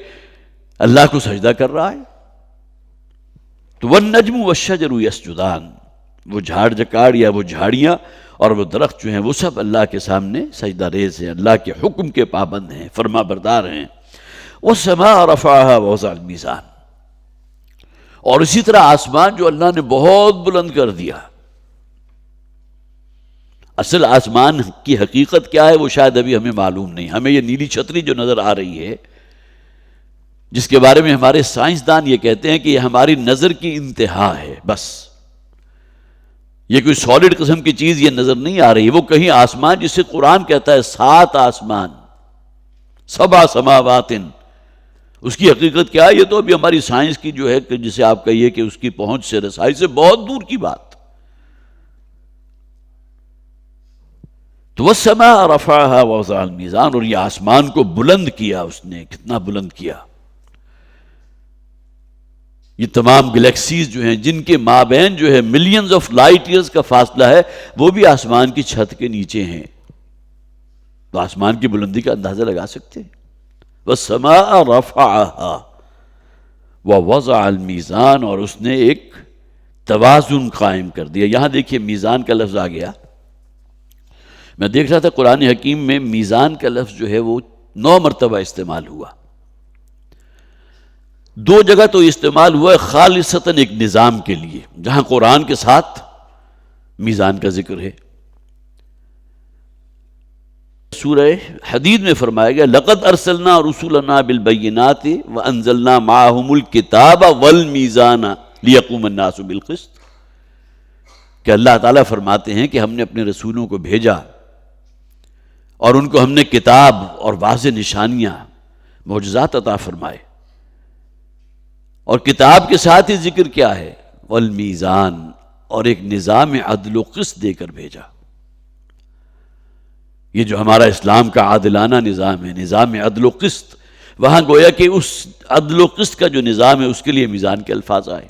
اللہ کو سجدہ کر رہا ہے. تو والنجم والشجر یسجدان، وہ جھاڑ جکاڑ یا وہ جھاڑیاں اور وہ درخت جو ہیں وہ سب اللہ کے سامنے سجدہ ریز ہیں، اللہ کے حکم کے پابند ہیں، فرما بردار ہیں. وَالسَّمَاءَ رَفَعَهَا وَوَضَعَ الْمِيزَانَ، اور اسی طرح آسمان جو اللہ نے بہت بلند کر دیا. اصل آسمان کی حقیقت کیا ہے وہ شاید ابھی ہمیں معلوم نہیں. ہمیں یہ نیلی چھتری جو نظر آ رہی ہے، جس کے بارے میں ہمارے سائنسدان یہ کہتے ہیں کہ یہ ہماری نظر کی انتہا ہے، بس یہ کوئی سالڈ قسم کی چیز یہ نظر نہیں آ رہی. وہ کہیں آسمان جسے قرآن کہتا ہے 7 آسمان، 7 سماوات، اس کی حقیقت کیا ہے یہ تو ابھی ہماری سائنس کی جو ہے کہ جسے آپ کہیے کہ اس کی پہنچ سے، رسائی سے بہت دور کی بات. تو وَالسَّمَاءَ رَفَعَهَا وَوَضَعَ الْمِيزَانَ، اور یہ آسمان کو بلند کیا اس نے. کتنا بلند کیا! یہ تمام گلیکسیز جو ہیں جن کے مابین جو ہے ملینز آف لائٹ ایئرز کا فاصلہ ہے، وہ بھی آسمان کی چھت کے نیچے ہیں. تو آسمان کی بلندی کا اندازہ لگا سکتے ہیں. وَالسَّمَاءَ رَفَعَهَا وَوَضَعَ الْمِيزَانَ، اور اس نے ایک توازن قائم کر دیا. یہاں دیکھیے میزان کا لفظ آ گیا. میں دیکھ رہا تھا قرآن حکیم میں میزان کا لفظ جو ہے وہ 9 مرتبہ استعمال ہوا. 2 جگہ تو استعمال ہوا ہے خالصتاً ایک نظام کے لیے، جہاں قرآن کے ساتھ میزان کا ذکر ہے. سورہ حدید میں فرمایا گیا لَقَدْ أَرْسَلْنَا رُسُلَنَا بِالْبَيِّنَاتِ وَأَنزَلْنَا مَعَهُمُ الْكِتَابَ وَالْمِيزَانَ لِيَقُومَ النَّاسُ بِالْقِسْطِ، کہ اللہ تعالیٰ فرماتے ہیں کہ ہم نے اپنے رسولوں کو بھیجا اور ان کو ہم نے کتاب اور واضح نشانیاں، معجزات عطا فرمائے، اور کتاب کے ساتھ ہی ذکر کیا ہے والمیزان، اور ایک نظام عدل و قسط دے کر بھیجا. یہ جو ہمارا اسلام کا عادلانہ نظام ہے، نظام عدل و قسط، وہاں گویا کہ اس عدل و قسط کا جو نظام ہے اس کے لیے میزان کے الفاظ آئے.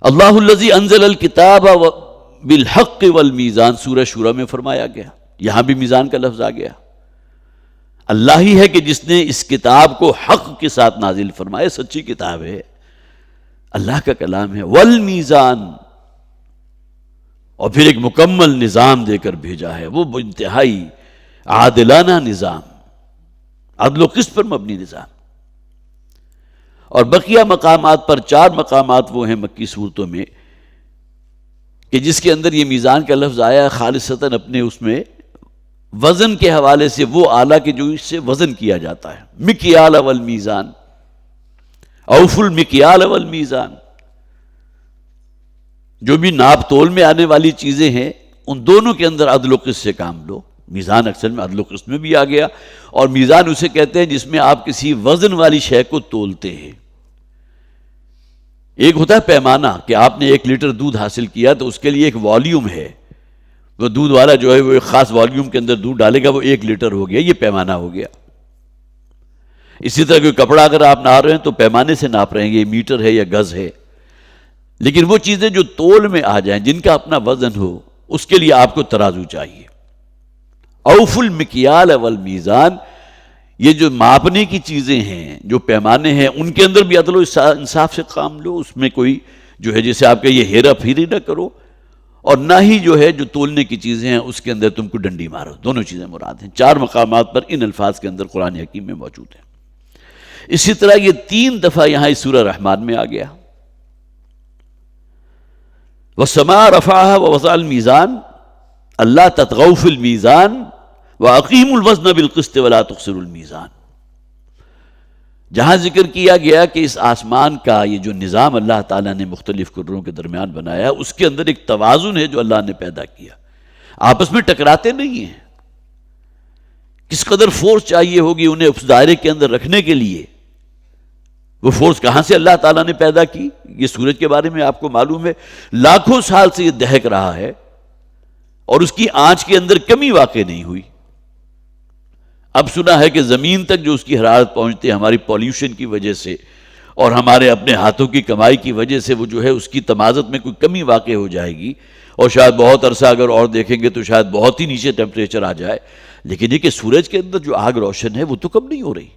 اللہ الذی انزل الکتاب بالحق والمیزان، سورہ شورى میں فرمایا گیا. یہاں بھی میزان کا لفظ آ گیا. اللہ ہی ہے کہ جس نے اس کتاب کو حق کے ساتھ نازل فرمایا، سچی کتاب ہے، اللہ کا کلام ہے. والمیزان، اور پھر ایک مکمل نظام دے کر بھیجا ہے، وہ انتہائی عادلانہ نظام، عدل و قسط پر مبنی نظام. اور بقیہ مقامات پر 4 مقامات وہ ہیں مکی صورتوں میں کہ جس کے اندر یہ میزان کا لفظ آیا ہے خالصتاً اپنے اس میں وزن کے حوالے سے، وہ آلہ کے جو اس سے وزن کیا جاتا ہے. مکیال والمیزان، اوفوا المکیال والمیزان. جو بھی ناپ تول میں آنے والی چیزیں ہیں ان دونوں کے اندر عدل و قسط سے کام لو۔ میزان اکثر میں عدل و قسط میں بھی آ گیا، اور میزان اسے کہتے ہیں جس میں آپ کسی وزن والی شے کو تولتے ہیں۔ ایک ہوتا ہے پیمانہ کہ آپ نے 1 لیٹر دودھ حاصل کیا تو اس کے لیے ایک والیوم ہے، وہ دودھ والا جو ہے وہ ایک خاص والیوم کے اندر دودھ ڈالے گا، وہ 1 لیٹر ہو گیا، یہ پیمانہ ہو گیا۔ اسی طرح کوئی کپڑا اگر آپ ناپ رہے ہیں تو پیمانے سے ناپ رہے ہیں، یہ میٹر ہے یا گز ہے۔ لیکن وہ چیزیں جو تول میں آ جائیں، جن کا اپنا وزن ہو، اس کے لیے آپ کو ترازو چاہیے۔ اوف المکیال والمیزان، یہ جو ماپنے کی چیزیں ہیں، جو پیمانے ہیں، ان کے اندر بھی عدل و انصاف سے کام لو۔ اس میں کوئی جو ہے جیسے آپ کا یہ ہیرا پھیری نہ کرو، اور نہ ہی جو ہے جو تولنے کی چیزیں ہیں اس کے اندر تم کو ڈنڈی مارو۔ دونوں چیزیں مراد ہیں، 4 مقامات پر ان الفاظ کے اندر قرآن حکیم میں موجود ہیں۔ اسی طرح یہ 3 دفعہ یہاں اس سورہ رحمان میں آ گیا، وَالسَّمَاءَ رَفَعَهَا وَوَضَعَ الْمِيزَانَ اللہ تطغوا فی المیزان وَأَقِیمُوا الْوَزْنَ بِالْقِسْطِ وَلَا تُخْسِرُوا الْمِيزَانَ۔ جہاں ذکر کیا گیا کہ اس آسمان کا یہ جو نظام اللہ تعالیٰ نے مختلف کروں کے درمیان بنایا، اس کے اندر ایک توازن ہے جو اللہ نے پیدا کیا، آپس میں ٹکراتے نہیں ہیں۔ کس قدر فورس چاہیے ہوگی انہیں اس دائرے کے اندر رکھنے کے لیے، وہ فورس کہاں سے اللہ تعالیٰ نے پیدا کی؟ یہ سورج کے بارے میں آپ کو معلوم ہے، لاکھوں سال سے یہ دہک رہا ہے اور اس کی آنچ کے اندر کمی واقع نہیں ہوئی۔ اب سنا ہے کہ زمین تک جو اس کی حرارت پہنچتی ہے ہماری پولیوشن کی وجہ سے اور ہمارے اپنے ہاتھوں کی کمائی کی وجہ سے، وہ جو ہے اس کی تمازت میں کوئی کمی واقع ہو جائے گی، اور شاید بہت عرصہ اگر اور دیکھیں گے تو شاید بہت ہی نیچے ٹیمپریچر آ جائے۔ لیکن یہ کہ سورج کے اندر جو آگ روشن ہے وہ تو کم نہیں ہو رہی،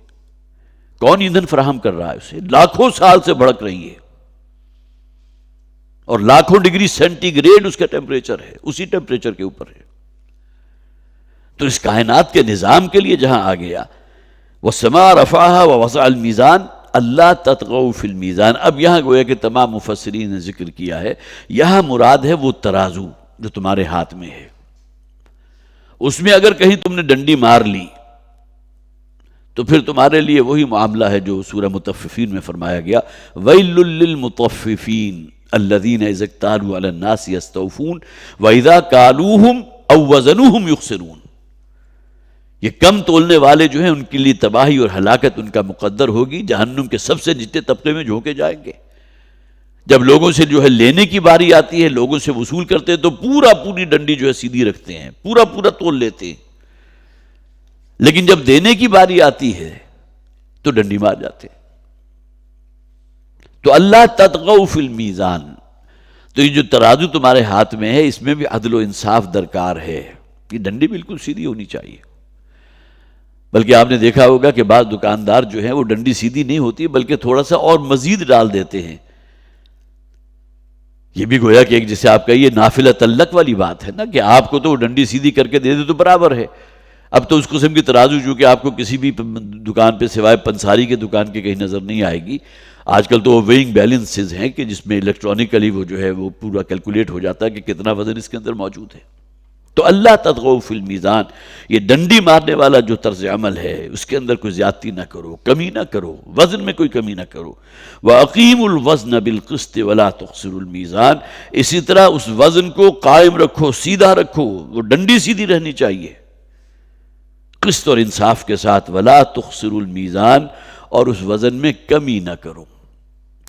کون ایندھن فراہم کر رہا ہے اسے؟ لاکھوں سال سے بھڑک رہی ہے، اور لاکھوں ڈگری سینٹی گریڈ اس کا ٹیمپریچر ہے، اسی ٹیمپریچر کے اوپر ہے۔ تو اس کائنات کے نظام کے لیے جہاں آ گیا وَالسَّمَاءَ رَفَعَهَا وَوَضَعَ الْمِيزَانَ اللہ تطغوا فی المیزان، اب یہاں گویا کہ تمام مفسرین نے ذکر کیا ہے، یہاں مراد ہے وہ ترازو جو تمہارے ہاتھ میں ہے، اس میں اگر کہیں تم نے ڈنڈی مار لی تو پھر تمہارے لیے وہی معاملہ ہے جو سورہ مطففین میں فرمایا گیا، وَيْلٌ لِّلْمُطَفِّفِينَ الَّذِينَ إِذَا اكْتَالُوا عَلَى النَّاسِ يَسْتَوْفُونَ وَإِذَا كَالُوهُمْ أَوْ وَزَنُوهُمْ يُخْسِرُونَ۔ یہ کم تولنے والے جو ہیں ان کے لیے تباہی اور ہلاکت ان کا مقدر ہوگی، جہنم کے سب سے نچلے طبقے میں جھونکے جائیں گے۔ جب لوگوں سے جو ہے لینے کی باری آتی ہے، لوگوں سے وصول کرتے ہیں تو پوری ڈنڈی جو ہے سیدھی رکھتے ہیں، پورا تول لیتے ہیں، لیکن جب دینے کی باری آتی ہے تو ڈنڈی مار جاتے ہیں۔ تو اللہ تطغوا فی المیزان، تو یہ جو ترازو تمہارے ہاتھ میں ہے اس میں بھی عدل و انصاف درکار ہے، یہ ڈنڈی بالکل سیدھی ہونی چاہیے۔ بلکہ آپ نے دیکھا ہوگا کہ بعض دکاندار جو ہیں وہ ڈنڈی سیدھی نہیں ہوتی بلکہ تھوڑا سا اور مزید ڈال دیتے ہیں۔ یہ بھی گویا کہ ایک جیسے آپ کا یہ نافلہ تعلق والی بات ہے نا، کہ آپ کو تو وہ ڈنڈی سیدھی کر کے دے دے تو برابر ہے۔ اب تو اس قسم کی ترازو جو کہ آپ کو کسی بھی دکان پہ سوائے پنساری کے دکان کے کہیں نظر نہیں آئے گی۔ آج کل تو وہ ویئنگ بیلنسز ہیں کہ جس میں الیکٹرانکلی وہ جو ہے وہ پورا کیلکولیٹ ہو جاتا ہے کہ کتنا وزن اس کے اندر موجود ہے۔ تو اللہ تطغوا فی المیزان، یہ ڈنڈی مارنے والا جو طرز عمل ہے اس کے اندر کوئی زیادتی نہ کرو، کمی نہ کرو، وزن میں کوئی کمی نہ کرو۔ وَأَقِیمُوا الْوَزْنَ بِالْقِسْطِ وَلَا تُخْسِرُوا الْمِيزَانَ، اسی طرح اس وزن کو قائم رکھو، سیدھا رکھو، وہ ڈنڈی سیدھی رہنی چاہیے قسط اور انصاف کے ساتھ۔ وَلَا تُخْسِرُوا الْمِيزَانَ، اور اس وزن میں کمی نہ کرو۔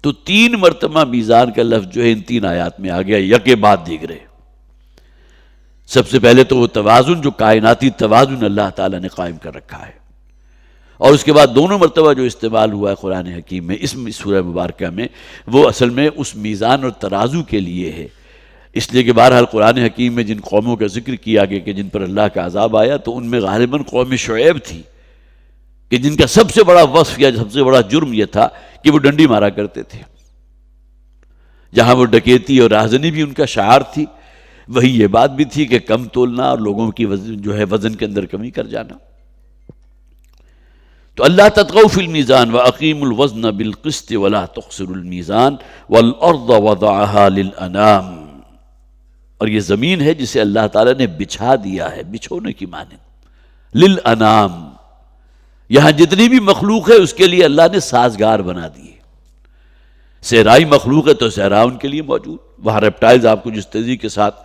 تو 3 مرتبہ میزان کا لفظ جو ہے ان 3 آیات میں آ گیا، یکے بعد دیگرے۔ سب سے پہلے تو وہ توازن، جو کائناتی توازن اللہ تعالیٰ نے قائم کر رکھا ہے، اور اس کے بعد دونوں مرتبہ جو استعمال ہوا ہے قرآن حکیم میں اس سورہ مبارکہ میں، وہ اصل میں اس میزان اور ترازو کے لیے ہے۔ اس لیے کہ بہرحال قرآن حکیم میں جن قوموں کا ذکر کیا گیا کہ جن پر اللہ کا عذاب آیا، تو ان میں غالباً قوم شعیب تھی، کہ جن کا سب سے بڑا وصف یا سب سے بڑا جرم یہ تھا کہ وہ ڈنڈی مارا کرتے تھے۔ جہاں وہ ڈکیتی اور راہزنی بھی ان کا شعار تھی، وہی یہ بات بھی تھی کہ کم تولنا اور لوگوں کی جو ہے وزن کے اندر کمی کر جانا۔ تو اللہ تطغوا فی المیزان وَأَقِیمُوا الْوَزْنَ بِالْقِسْطِ وَلَا تُخْسِرُوا الْمِيزَانَ وَالْأَرْضَ وَضَعَهَا لِلْأَنَامِ، اور یہ زمین ہے جسے اللہ تعالیٰ نے بچھا دیا ہے، بچھونے کی مانند، لِلْأَنَامِ، یہاں جتنی بھی مخلوق ہے اس کے لیے اللہ نے سازگار بنا دیے۔ صحرائی مخلوق ہے تو صحرا ان کے لیے موجود. وہاں ریپٹائلز آپ کو جس تیزی کے ساتھ،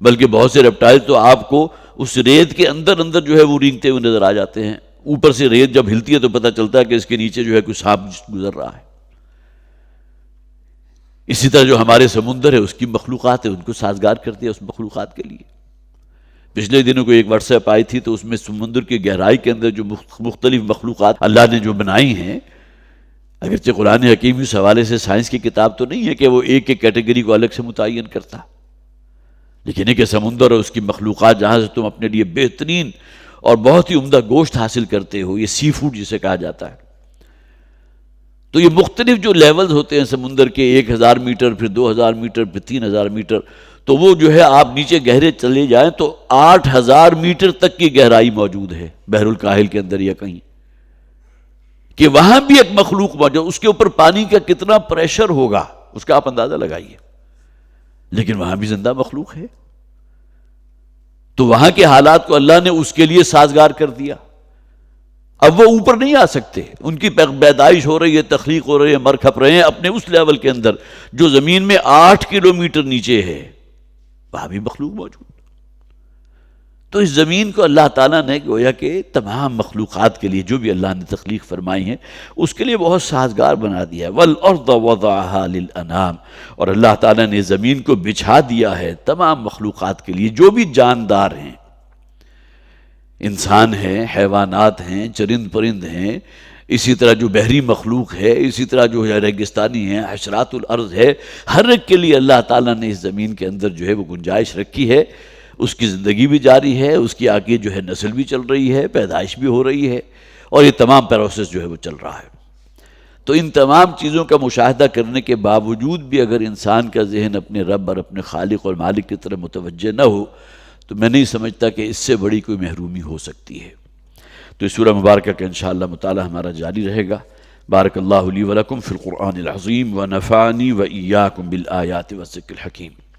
بلکہ بہت سے ریپٹائلز تو آپ کو اس ریت کے اندر اندر جو ہے وہ رینگتے ہوئے نظر آ جاتے ہیں. اوپر سے ریت جب ہلتی ہے تو پتہ چلتا ہے کہ اس کے نیچے جو ہے کوئی سانپ گزر رہا ہے. اسی طرح جو ہمارے سمندر ہے اس کی مخلوقات ہے، ان کو سازگار کر دیا اس مخلوقات کے لیے. پچھلے دنوں کو ایک واٹس ایپ آئی تھی تو اس میں سمندر کی گہرائی کے اندر جو مختلف مخلوقات اللہ نے جو بنائی ہیں، اگرچہ قرآن حکیم اس حوالے سے سائنس کی کتاب تو نہیں ہے کہ وہ ایک ایک کیٹیگری کو الگ سے متعین کرتا، لیکن ایک سمندر اور اس کی مخلوقات جہاں سے تم اپنے لیے بہترین اور بہت ہی عمدہ گوشت حاصل کرتے ہو، یہ سی فوڈ جسے کہا جاتا ہے. تو یہ مختلف جو لیولز ہوتے ہیں سمندر کے، 1000 میٹر، پھر 2000 میٹر، پھر 3000 میٹر، تو وہ جو ہے آپ نیچے گہرے چلے جائیں تو 8000 میٹر تک کی گہرائی موجود ہے بحر الکاہل کے اندر یا کہیں، کہ وہاں بھی ایک مخلوق موجود. اس کے اوپر پانی کا کتنا پریشر ہوگا اس کا آپ اندازہ لگائیے، لیکن وہاں بھی زندہ مخلوق ہے. تو وہاں کے حالات کو اللہ نے اس کے لیے سازگار کر دیا. اب وہ اوپر نہیں آ سکتے، ان کی پیدائش ہو رہی ہے، تخلیق ہو رہی ہے، مر کھپ رہے ہیں اپنے اس لیول کے اندر جو زمین میں 8 کلومیٹر نیچے ہے، وہاں بھی مخلوق موجود. تو اس زمین کو اللہ تعالیٰ نے گویا کہ تمام مخلوقات کے لیے جو بھی اللہ نے تخلیق فرمائی ہیں اس کے لیے بہت سازگار بنا دیا ہے. وَالْأَرْضَ وَضَعَهَا لِلْأَنَامِ، اور اللہ تعالیٰ نے زمین کو بچھا دیا ہے تمام مخلوقات کے لیے جو بھی جاندار ہیں، انسان ہیں، حیوانات ہیں، چرند پرند ہیں، اسی طرح جو بحری مخلوق ہے، اسی طرح جو ریگستانی ہیں، حشرات الارض ہے. ہر ایک کے لیے اللہ تعالیٰ نے اس زمین کے اندر جو ہے وہ گنجائش رکھی ہے. اس کی زندگی بھی جاری ہے، اس کی آگے جو ہے نسل بھی چل رہی ہے، پیدائش بھی ہو رہی ہے، اور یہ تمام پروسیس جو ہے وہ چل رہا ہے. تو ان تمام چیزوں کا مشاہدہ کرنے کے باوجود بھی اگر انسان کا ذہن اپنے رب اور اپنے خالق اور مالک کی طرف متوجہ نہ ہو تو میں نہیں سمجھتا کہ اس سے بڑی کوئی محرومی ہو سکتی ہے. تو اس سورہ مبارکہ کا انشاءاللہ مطالعہ ہمارا جاری رہے گا. بارک اللہ لی ولکم فی القرآن العظیم ونفعنی وإیاکم بالآیات والذکر الحکیم.